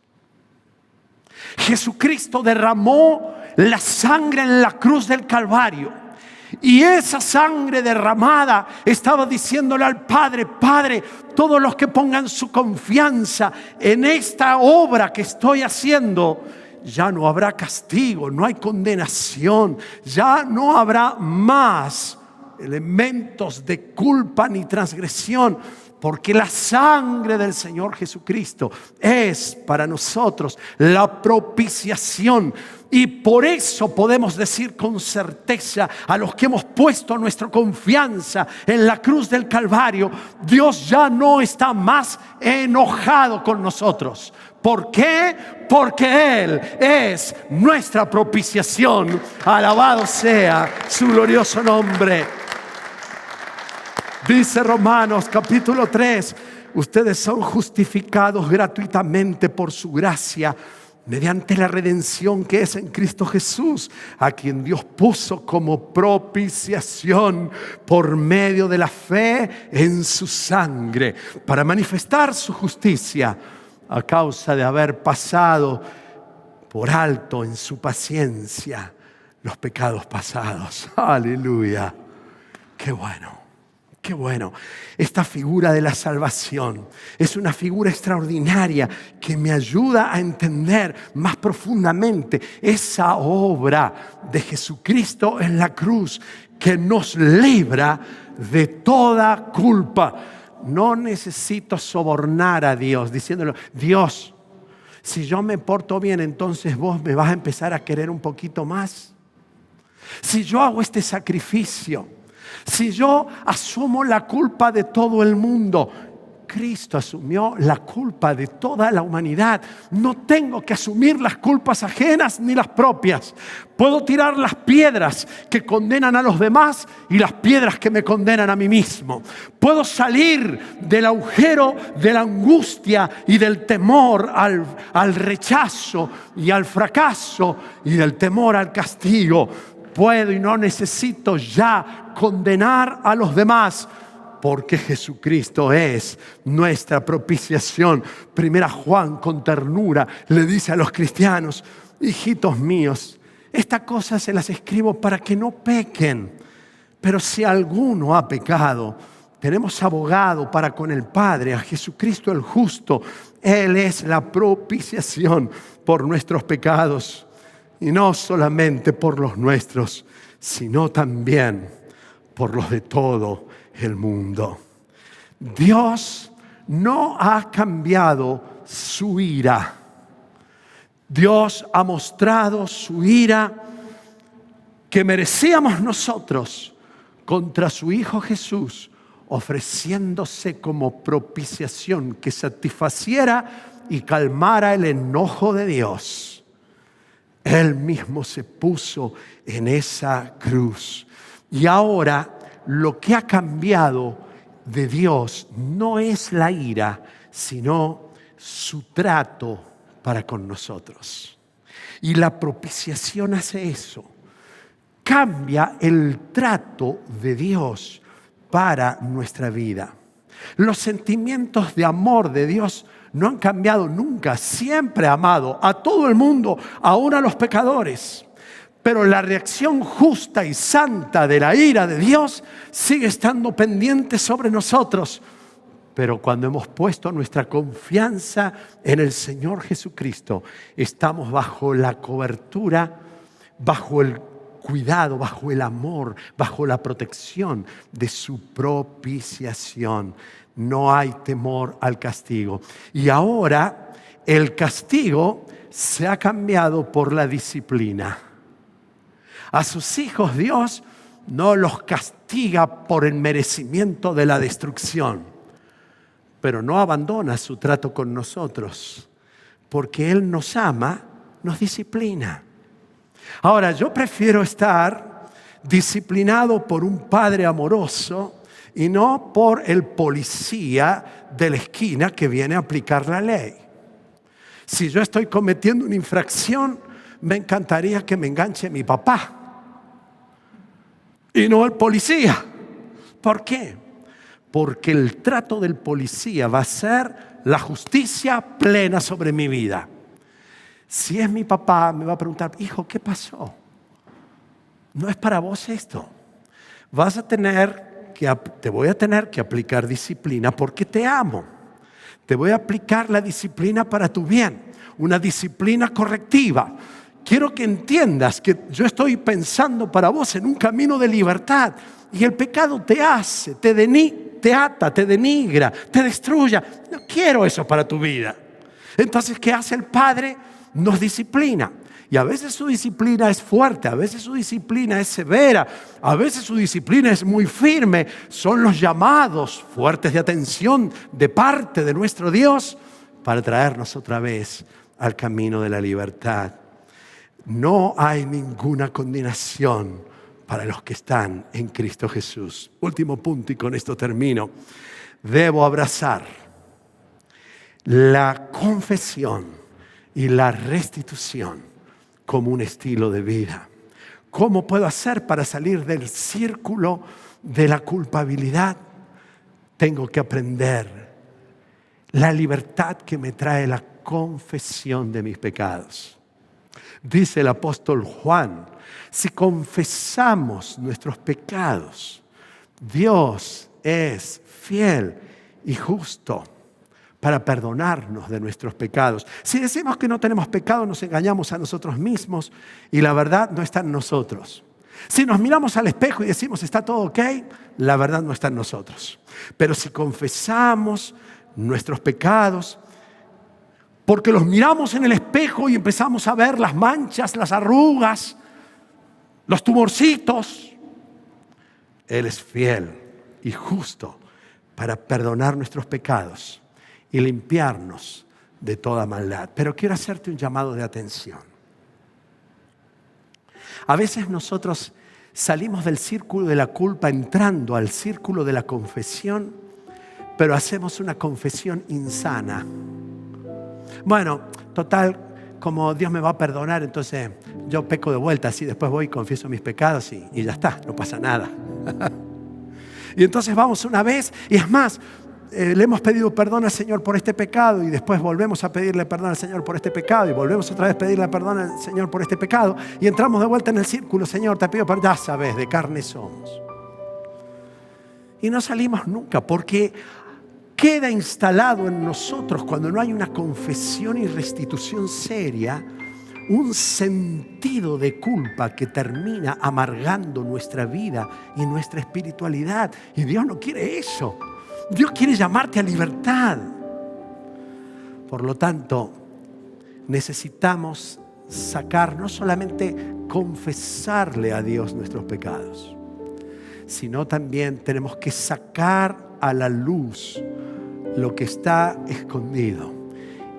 Speaker 5: Jesucristo derramó la sangre en la cruz del Calvario. Y esa sangre derramada estaba diciéndole al Padre: Padre, todos los que pongan su confianza en esta obra que estoy haciendo, ya no habrá castigo, no hay condenación, ya no habrá más elementos de culpa ni transgresión, porque la sangre del Señor Jesucristo es para nosotros la propiciación. Y por eso podemos decir con certeza a los que hemos puesto nuestra confianza en la cruz del Calvario: Dios ya no está más enojado con nosotros. ¿Por qué? Porque Él es nuestra propiciación. Alabado sea su glorioso nombre. Dice Romanos capítulo 3: ustedes son justificados gratuitamente por su gracia, mediante la redención que es en Cristo Jesús, a quien Dios puso como propiciación por medio de la fe en su sangre, para manifestar su justicia a causa de haber pasado por alto en su paciencia los pecados pasados. Aleluya. Qué bueno. Qué bueno. Esta figura de la salvación es una figura extraordinaria que me ayuda a entender más profundamente esa obra de Jesucristo en la cruz, que nos libra de toda culpa. No necesito sobornar a Dios diciéndole: Dios, si yo me porto bien, entonces vos me vas a empezar a querer un poquito más. Si yo hago este sacrificio, si yo asumo la culpa de todo el mundo, Cristo asumió la culpa de toda la humanidad. No tengo que asumir las culpas ajenas ni las propias. Puedo tirar las piedras que condenan a los demás y las piedras que me condenan a mí mismo. Puedo salir del agujero de la angustia y del temor al rechazo y al fracaso, y del temor al castigo. Puedo y no necesito ya condenar a los demás, porque Jesucristo es nuestra propiciación. Primera Juan, con ternura, le dice a los cristianos: hijitos míos, estas cosas se las escribo para que no pequen. Pero si alguno ha pecado, tenemos abogado para con el Padre, a Jesucristo el justo. Él es la propiciación por nuestros pecados. Y no solamente por los nuestros, sino también por los de todo el mundo. Dios no ha cambiado su ira. Dios ha mostrado su ira que merecíamos nosotros contra su Hijo Jesús, ofreciéndose como propiciación que satisfaciera y calmara el enojo de Dios. Él mismo se puso en esa cruz. Y ahora lo que ha cambiado de Dios no es la ira, sino su trato para con nosotros. Y la propiciación hace eso. Cambia el trato de Dios para nuestra vida. Los sentimientos de amor de Dios no han cambiado nunca. Siempre ha amado a todo el mundo, aún a los pecadores. Pero la reacción justa y santa de la ira de Dios sigue estando pendiente sobre nosotros. Pero cuando hemos puesto nuestra confianza en el Señor Jesucristo, estamos bajo la cobertura, bajo el cuidado, bajo el amor, bajo la protección de su propiciación. No hay temor al castigo. Y ahora el castigo se ha cambiado por la disciplina. A sus hijos Dios no los castiga por el merecimiento de la destrucción, pero no abandona su trato con nosotros, porque Él nos ama, nos disciplina. Ahora, yo prefiero estar disciplinado por un padre amoroso y no por el policía de la esquina que viene a aplicar la ley. Si yo estoy cometiendo una infracción, me encantaría que me enganche mi papá y no el policía. ¿Por qué? Porque el trato del policía va a ser la justicia plena sobre mi vida. Si es mi papá, me va a preguntar: hijo, ¿qué pasó? No es para vos esto. Te voy a tener que aplicar disciplina porque te amo. Te voy a aplicar la disciplina para tu bien, una disciplina correctiva. Quiero que entiendas que yo estoy pensando para vos en un camino de libertad, y el pecado te hace, te ata, te denigra, te destruya. No quiero eso para tu vida. Entonces, ¿qué hace el Padre? Nos disciplina. Y a veces su disciplina es fuerte, a veces su disciplina es severa, a veces su disciplina es muy firme. Son los llamados fuertes de atención de parte de nuestro Dios para traernos otra vez al camino de la libertad. No hay ninguna condenación para los que están en Cristo Jesús. Último punto, y con esto termino. Debo abrazar la confesión y la restitución como un estilo de vida. ¿Cómo puedo hacer para salir del círculo de la culpabilidad? Tengo que aprender la libertad que me trae la confesión de mis pecados. Dice el apóstol Juan: si confesamos nuestros pecados, Dios es fiel y justo para perdonarnos de nuestros pecados. Si decimos que no tenemos pecado, nos engañamos a nosotros mismos y la verdad no está en nosotros. Si nos miramos al espejo y decimos está todo ok, la verdad no está en nosotros. Pero si confesamos nuestros pecados, porque los miramos en el espejo y empezamos a ver las manchas, las arrugas, los tumorcitos, Él es fiel y justo para perdonar nuestros pecados y limpiarnos de toda maldad. Pero quiero hacerte un llamado de atención. A veces nosotros salimos del círculo de la culpa entrando al círculo de la confesión, pero hacemos una confesión insana. Bueno, total, como Dios me va a perdonar, entonces yo peco de vuelta, así después voy y confieso mis pecados y ya está, no pasa nada. Y entonces vamos una vez, y es más, le hemos pedido perdón al Señor por este pecado, y después volvemos a pedirle perdón al Señor por este pecado, y volvemos otra vez a pedirle perdón al Señor por este pecado, y entramos de vuelta en el círculo. Señor, te pido perdón, ya sabes, de carne somos. Y no salimos nunca, porque queda instalado en nosotros, cuando no hay una confesión y restitución seria, un sentido de culpa que termina amargando nuestra vida y nuestra espiritualidad. Y Dios no quiere eso. Dios quiere llamarte a libertad. Por lo tanto, necesitamos sacar, no solamente confesarle a Dios nuestros pecados, sino también tenemos que sacar a la luz lo que está escondido.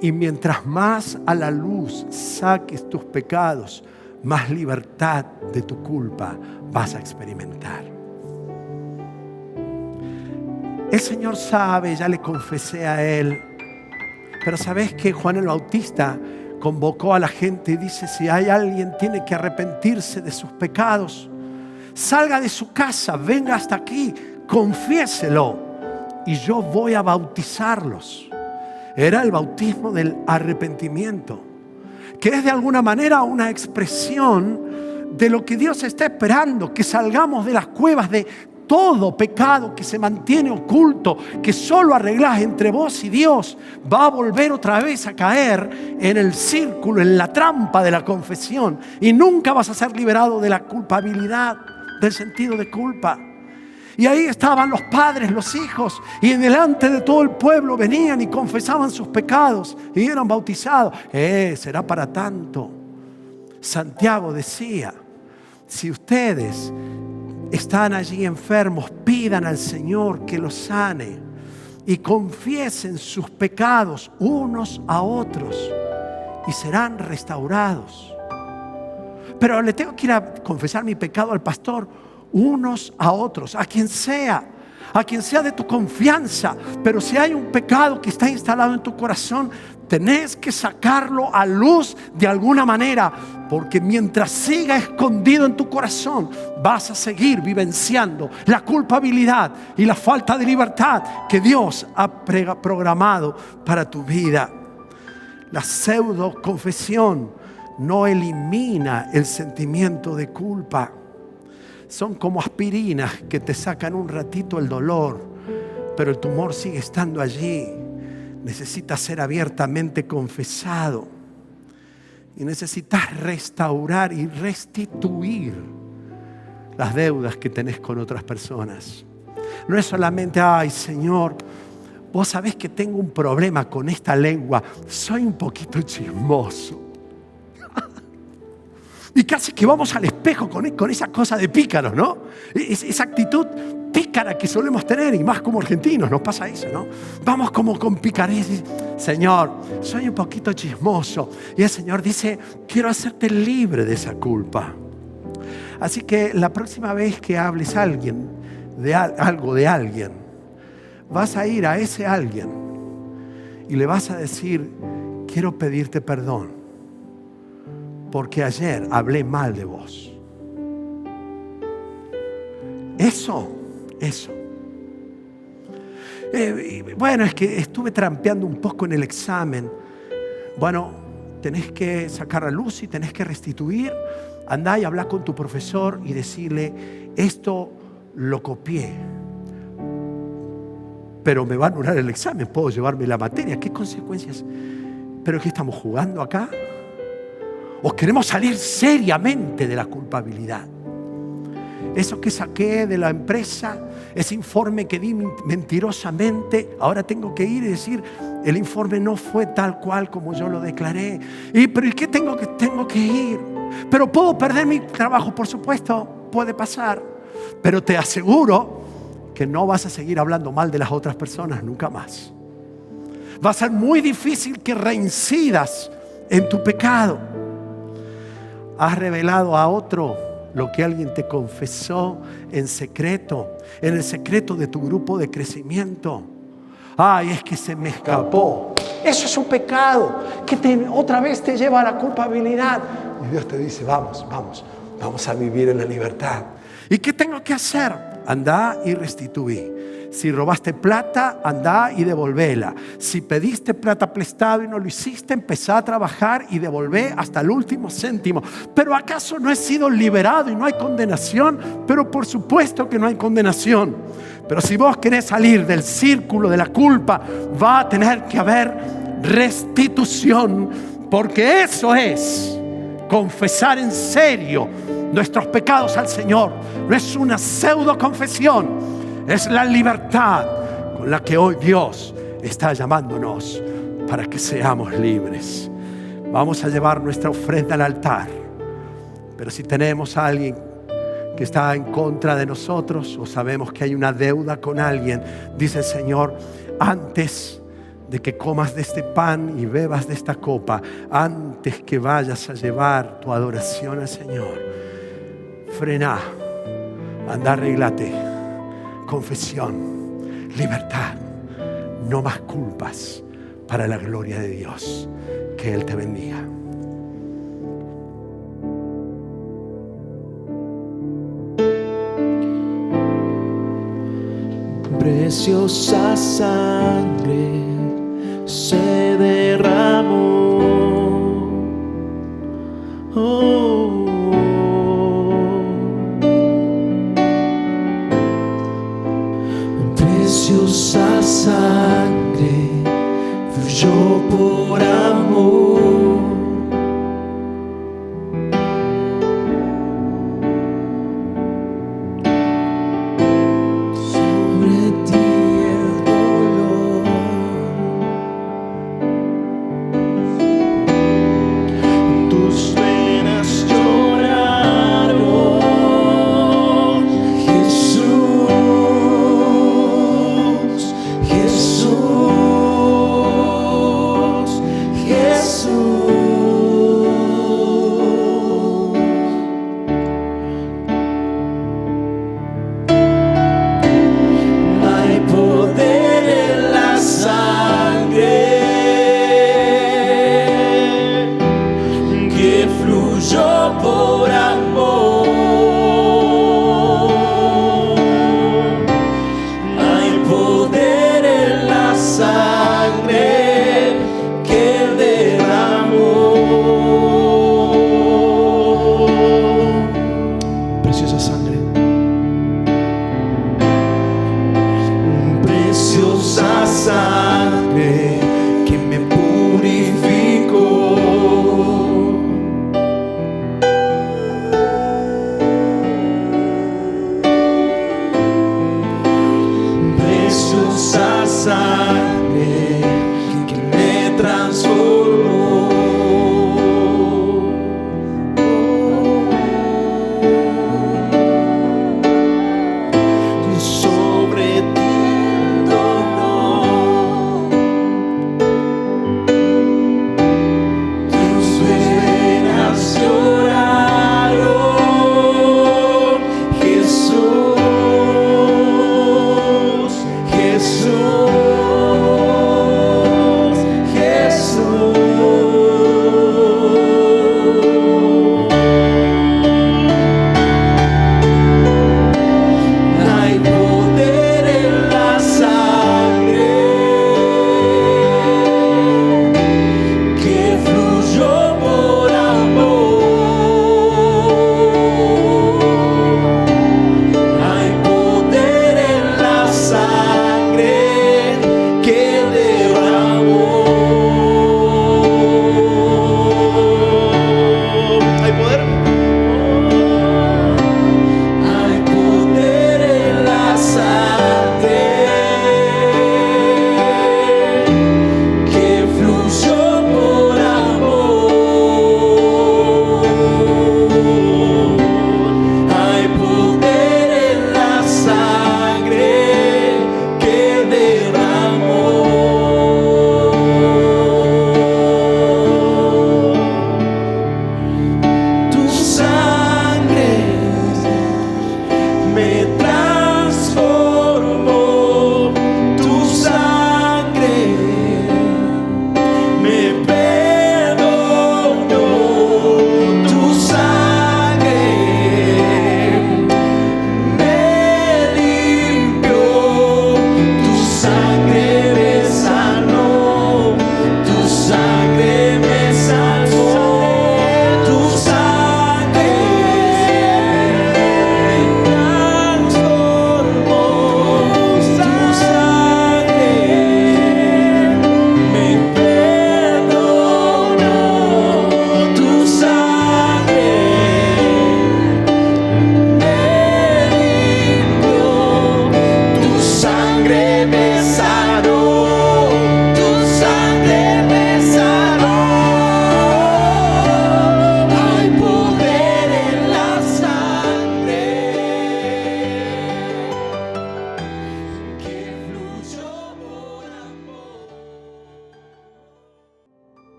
Speaker 5: Y mientras más a la luz saques tus pecados, más libertad de tu culpa vas a experimentar. El Señor sabe, ya le confesé a Él. Pero ¿sabes que Juan el Bautista convocó a la gente y dice: si hay alguien tiene que arrepentirse de sus pecados, salga de su casa, venga hasta aquí, confiéselo y yo voy a bautizarlos? Era el bautismo del arrepentimiento, que es de alguna manera una expresión de lo que Dios está esperando, que salgamos de las cuevas de todo pecado que se mantiene oculto, que solo arreglás entre vos y Dios, va a volver otra vez a caer en el círculo, en la trampa de la confesión, y nunca vas a ser liberado de la culpabilidad, del sentido de culpa. Y ahí estaban los padres, los hijos, y delante de todo el pueblo venían y confesaban sus pecados y eran bautizados. Será para tanto. Santiago decía: si ustedes están allí enfermos, pidan al Señor que los sane y confiesen sus pecados unos a otros y serán restaurados. Pero le tengo que ir a confesar mi pecado al pastor unos a otros, a quien sea de tu confianza. Pero si hay un pecado que está instalado en tu corazón, tenés que sacarlo a luz de alguna manera, porque mientras siga escondido en tu corazón, vas a seguir vivenciando la culpabilidad y la falta de libertad que Dios ha programado para tu vida. La pseudo confesión no elimina el sentimiento de culpa. Son como aspirinas que te sacan un ratito el dolor, pero el tumor sigue estando allí. Necesita ser abiertamente confesado y necesitas restaurar y restituir las deudas que tenés con otras personas. No es solamente: ay, Señor, vos sabés que tengo un problema con esta lengua, soy un poquito chismoso. Y casi que vamos al espejo con esa cosa de pícaros, ¿no? Esa actitud pícara que solemos tener, y más como argentinos nos pasa eso, ¿no? Vamos como con picaresca. Señor, soy un poquito chismoso. Y el Señor dice: quiero hacerte libre de esa culpa. Así que la próxima vez que hables a alguien algo de alguien, vas a ir a ese alguien y le vas a decir: quiero pedirte perdón, porque ayer hablé mal de vos. Eso. Bueno, es que estuve trampeando un poco en el examen. Bueno, tenés que sacar a luz y tenés que restituir. Andá y habla con tu profesor y decirle: esto lo copié, pero me va a anular el examen, puedo llevarme la materia. ¿Qué consecuencias? ¿Pero qué estamos jugando acá? ¿O queremos salir seriamente de la culpabilidad? Eso que saqué de la empresa, ese informe que di mentirosamente, ahora tengo que ir y decir: el informe no fue tal cual como yo lo declaré. ¿Pero qué tengo que ir? ¿Pero puedo perder mi trabajo? Por supuesto, puede pasar. Pero te aseguro que no vas a seguir hablando mal de las otras personas nunca más. Va a ser muy difícil que reincidas en tu pecado. Has revelado a otro lo que alguien te confesó en secreto, en el secreto de tu grupo de crecimiento. Ay, es que se me escapó. Eso es un pecado que otra vez te lleva a la culpabilidad. Y Dios te dice: vamos a vivir en la libertad. ¿Y qué tengo que hacer? Andá y restituí. Si robaste plata, andá y devolvela. Si pediste plata prestado y no lo hiciste, empezá a trabajar y devolvé hasta el último céntimo. ¿Pero acaso no he sido liberado y no hay condenación? Pero por supuesto que no hay condenación. Pero si vos querés salir del círculo de la culpa, va a tener que haber restitución, porque eso es confesar en serio nuestros pecados al Señor. No es una pseudo confesión. Es la libertad con la que hoy Dios está llamándonos para que seamos libres. Vamos a llevar nuestra ofrenda al altar. Pero si tenemos a alguien que está en contra de nosotros, o sabemos que hay una deuda con alguien, dice el Señor: antes de que comas de este pan y bebas de esta copa, antes que vayas a llevar tu adoración al Señor, frená, anda, arréglate. Confesión, libertad, no más culpas, para la gloria de Dios. Que Él te bendiga.
Speaker 6: Preciosa sangre se derramó. Oh,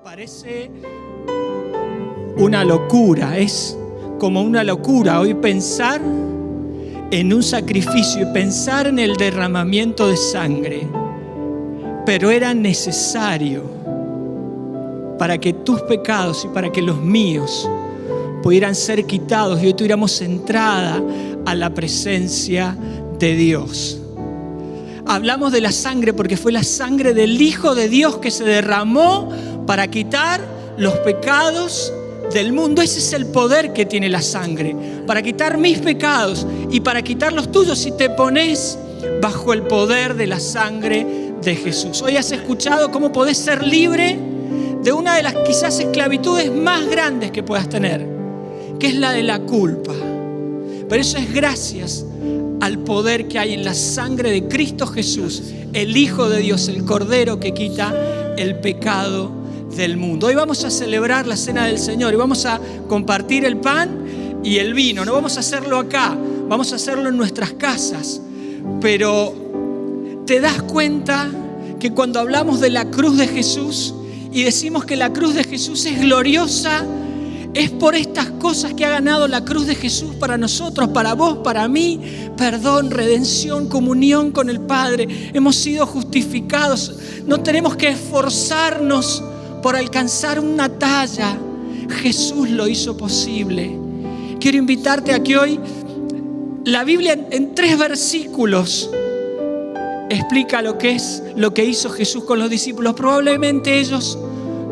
Speaker 4: Parece una locura, es como una locura hoy pensar en un sacrificio y pensar en el derramamiento de sangre, pero era necesario para que tus pecados y para que los míos pudieran ser quitados y hoy tuviéramos entrada a la presencia de Dios. Hablamos de la sangre porque fue la sangre del Hijo de Dios que se derramó para quitar los pecados del mundo. Ese es el poder que tiene la sangre, para quitar mis pecados y para quitar los tuyos si te pones bajo el poder de la sangre de Jesús. Hoy has escuchado cómo podés ser libre de una de las quizás esclavitudes más grandes que puedas tener, que es la de la culpa. Pero eso es gracias al poder que hay en la sangre de Cristo Jesús, el Hijo de Dios, el Cordero que quita el pecado del mundo. Hoy vamos a celebrar la Cena del Señor y vamos a compartir el pan y el vino. No vamos a hacerlo acá, vamos a hacerlo en nuestras casas. Pero ¿te das cuenta que cuando hablamos de la cruz de Jesús y decimos que la cruz de Jesús es gloriosa, es por estas cosas que ha ganado la cruz de Jesús para nosotros, para vos, para mí? Perdón, redención, comunión con el Padre. Hemos sido justificados. No tenemos que esforzarnos por alcanzar una talla. Jesús lo hizo posible. Quiero invitarte a que hoy la Biblia en 3 versículos explica lo que hizo Jesús con los discípulos. Probablemente ellos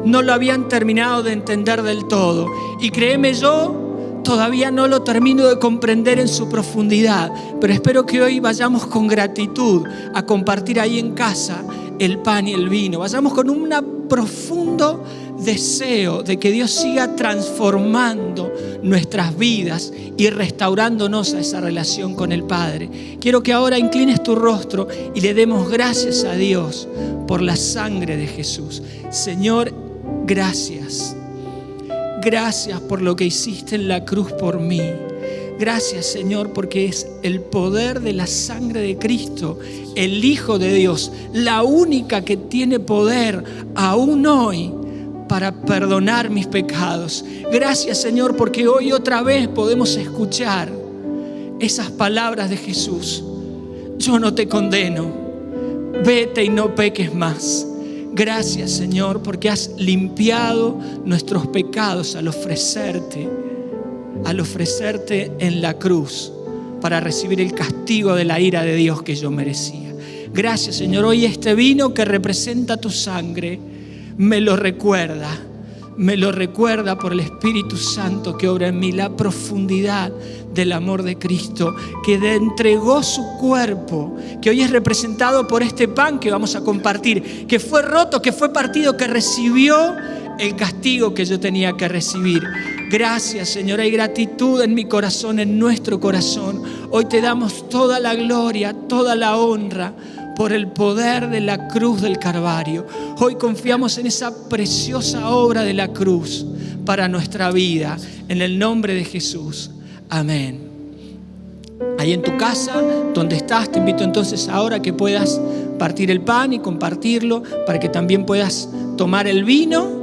Speaker 4: no lo habían terminado de entender del todo. Y créeme, yo todavía no lo termino de comprender en su profundidad. Pero espero que hoy vayamos con gratitud a compartir ahí en casa el pan y el vino. Vayamos con un profundo deseo de que Dios siga transformando nuestras vidas y restaurándonos a esa relación con el Padre. Quiero que ahora inclines tu rostro y le demos gracias a Dios por la sangre de Jesús. Señor, gracias. Gracias por lo que hiciste en la cruz por mí. Gracias, Señor, porque es el poder de la sangre de Cristo, el Hijo de Dios, la única que tiene poder aún hoy para perdonar mis pecados. Gracias, Señor, porque hoy otra vez podemos escuchar esas palabras de Jesús. Yo no te condeno, vete y no peques más. Gracias, Señor, porque has limpiado nuestros pecados al ofrecerte en la cruz para recibir el castigo de la ira de Dios que yo merecía. Gracias, Señor. Hoy este vino que representa tu sangre me lo recuerda por el Espíritu Santo que obra en mí, la profundidad del amor de Cristo, que entregó su cuerpo, que hoy es representado por este pan que vamos a compartir, que fue roto, que fue partido, que recibió el castigo que yo tenía que recibir. Gracias, Señor. Hay gratitud en mi corazón, en nuestro corazón. Hoy te damos toda la gloria, toda la honra por el poder de la cruz del Calvario. Hoy confiamos en esa preciosa obra de la cruz para nuestra vida. En el nombre de Jesús. Amén. Ahí en tu casa, donde estás, te invito entonces ahora que puedas partir el pan y compartirlo para que también puedas tomar el vino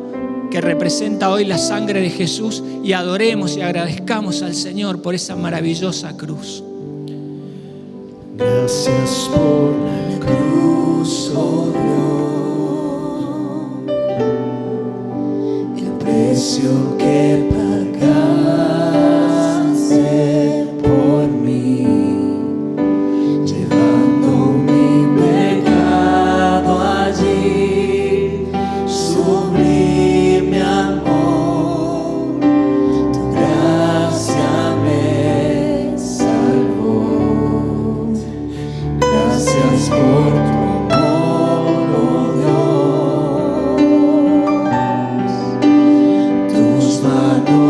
Speaker 4: que representa hoy la sangre de Jesús y adoremos y agradezcamos al Señor por esa maravillosa cruz.
Speaker 6: Gracias por la cruz, oh Dios, el precio que pagaste por mí, llevando mi pecado allí, sublime amor, tu gracia me salvó. Gracias por tu amor, oh Dios. Tus manos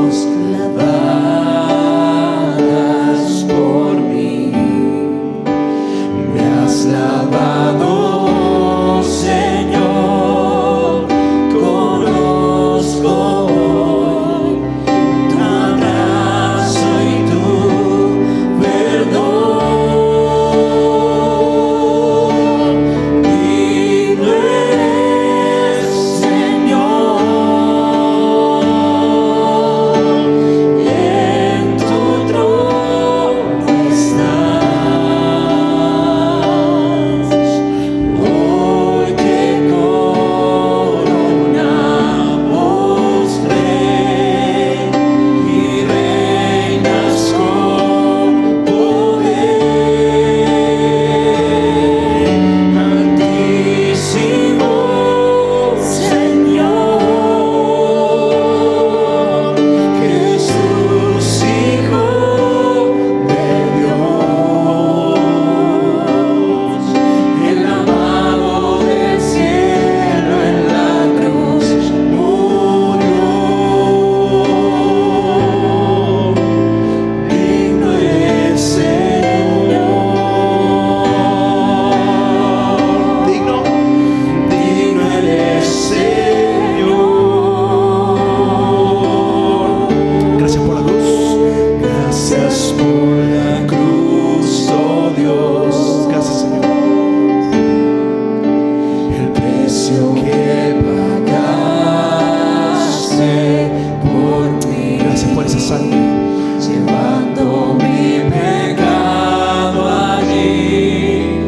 Speaker 3: sangre.
Speaker 6: Llevando mi pecado allí,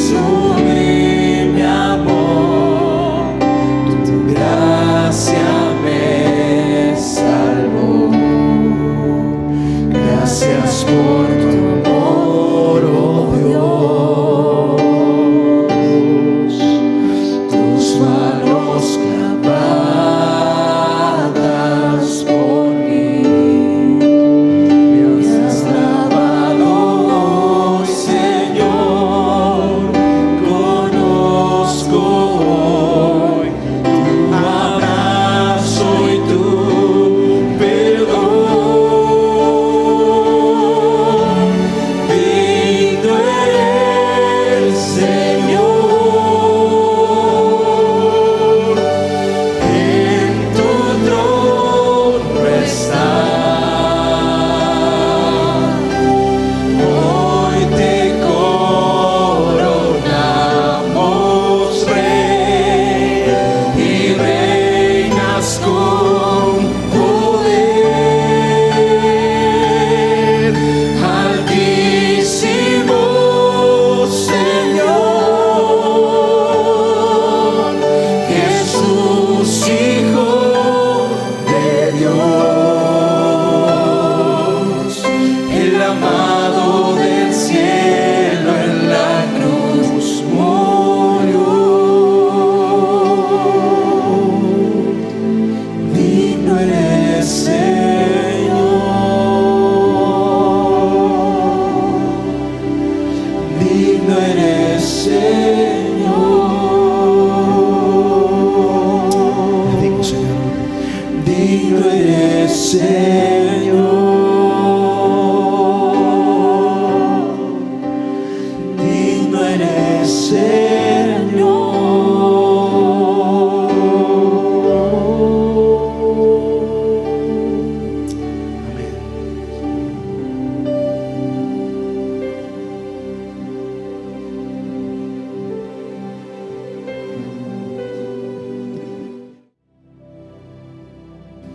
Speaker 6: sublime amor, tu gracia me salvó. Gracias por tu amor, oh Dios, tus manos clavadas por mí.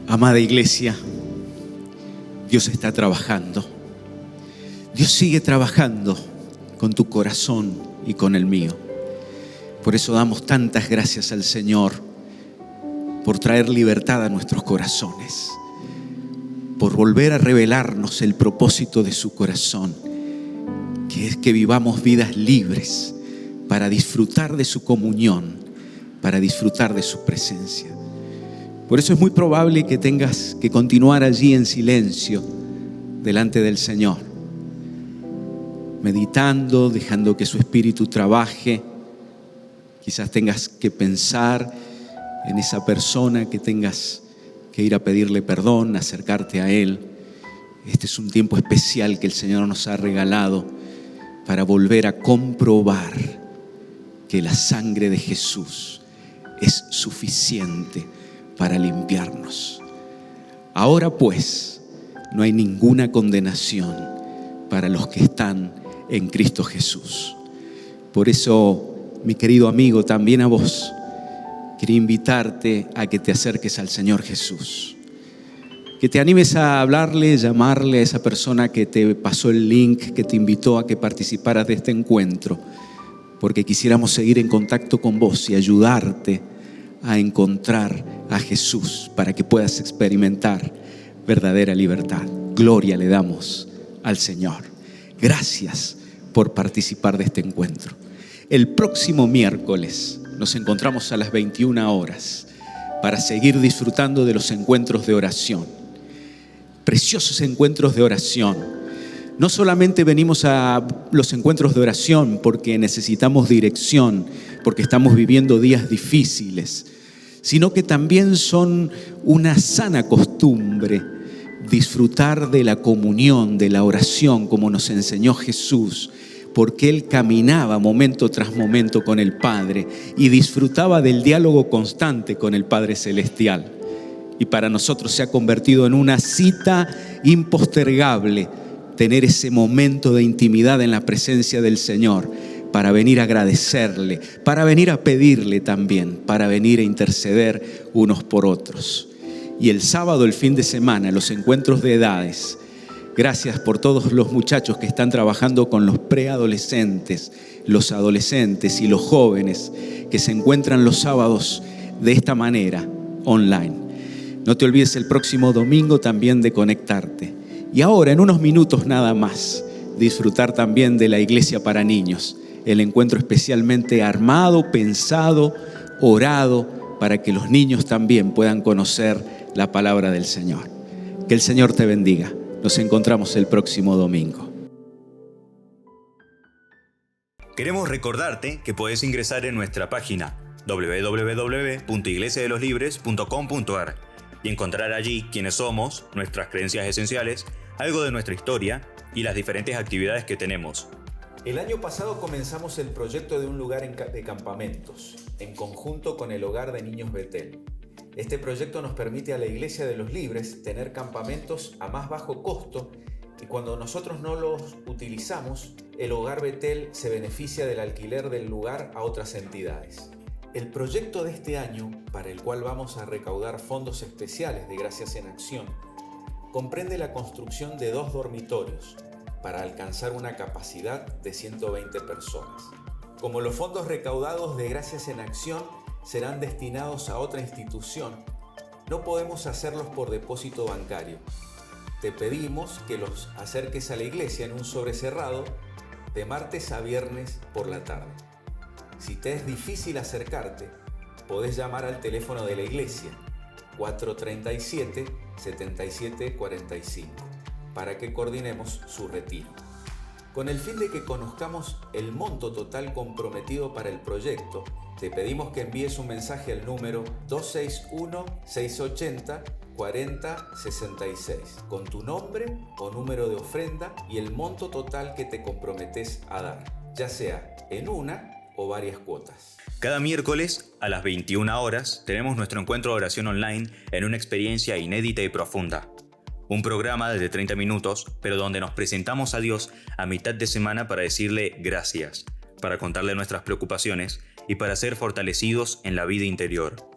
Speaker 1: Amada iglesia, Dios está trabajando. Dios sigue trabajando con tu corazón y con el mío. Por eso damos tantas gracias al Señor por traer libertad a nuestros corazones, por volver a revelarnos el propósito de su corazón, que es que vivamos vidas libres para disfrutar de su comunión, para disfrutar de su presencia. Por eso es muy probable que tengas que continuar allí en silencio delante del Señor, meditando, dejando que su Espíritu trabaje. Quizás tengas que pensar en esa persona que tengas que ir a pedirle perdón, acercarte a Él. Este es un tiempo especial que el Señor nos ha regalado para volver a comprobar que la sangre de Jesús es suficiente para limpiarnos. Ahora pues, no hay ninguna condenación para los que están en Cristo Jesús. Por eso, mi querido amigo, también a vos, quería invitarte a que te acerques al Señor Jesús. Que te animes a hablarle, llamarle a esa persona que te pasó el link, que te invitó a que participaras de este encuentro, porque quisiéramos seguir en contacto con vos y ayudarte a encontrar a Jesús para que puedas experimentar verdadera libertad. Gloria le damos al Señor. Gracias por participar de este encuentro. El próximo miércoles nos encontramos a las 21 horas para seguir disfrutando de los encuentros de oración. Preciosos encuentros de oración. No solamente venimos a los encuentros de oración porque necesitamos dirección, porque estamos viviendo días difíciles, sino que también son una sana costumbre disfrutar de la comunión, de la oración, como nos enseñó Jesús, porque Él caminaba momento tras momento con el Padre y disfrutaba del diálogo constante con el Padre Celestial. Y para nosotros se ha convertido en una cita impostergable tener ese momento de intimidad en la presencia del Señor, para venir a agradecerle, para venir a pedirle también, para venir a interceder unos por otros. Y el sábado, el fin de semana, los encuentros de edades. Gracias por todos los muchachos que están trabajando con los preadolescentes, los adolescentes y los jóvenes que se encuentran los sábados de esta manera, online. No te olvides el próximo domingo también de conectarte. Y ahora, en unos minutos nada más, disfrutar también de la iglesia para niños. El encuentro especialmente armado, pensado, orado, para que los niños también puedan conocer la palabra del Señor. Que el Señor te bendiga. Nos encontramos el próximo domingo.
Speaker 7: Queremos recordarte que puedes ingresar en nuestra página www.iglesiadeloslibres.com.ar y encontrar allí quiénes somos, nuestras creencias esenciales, algo de nuestra historia y las diferentes actividades que tenemos.
Speaker 8: El año pasado comenzamos el proyecto de un lugar de campamentos, en conjunto con el Hogar de Niños Betel. Este proyecto nos permite a la Iglesia de los Libres tener campamentos a más bajo costo y cuando nosotros no los utilizamos, el Hogar Betel se beneficia del alquiler del lugar a otras entidades. El proyecto de este año, para el cual vamos a recaudar fondos especiales de Gracias en Acción, comprende la construcción de 2 dormitorios para alcanzar una capacidad de 120 personas. Como los fondos recaudados de Gracias en Acción serán destinados a otra institución, no podemos hacerlos por depósito bancario. Te pedimos que los acerques a la iglesia en un sobre cerrado de martes a viernes por la tarde. Si te es difícil acercarte, podés llamar al teléfono de la iglesia 437-7745 para que coordinemos su retiro. Con el fin de que conozcamos el monto total comprometido para el proyecto, te pedimos que envíes un mensaje al número 261-680-4066 con tu nombre o número de ofrenda y el monto total que te comprometes a dar, ya sea en una o varias cuotas.
Speaker 7: Cada miércoles a las 21 horas tenemos nuestro encuentro de oración online en una experiencia inédita y profunda. Un programa de 30 minutos, pero donde nos presentamos a Dios a mitad de semana para decirle gracias, para contarle nuestras preocupaciones y para ser fortalecidos en la vida interior.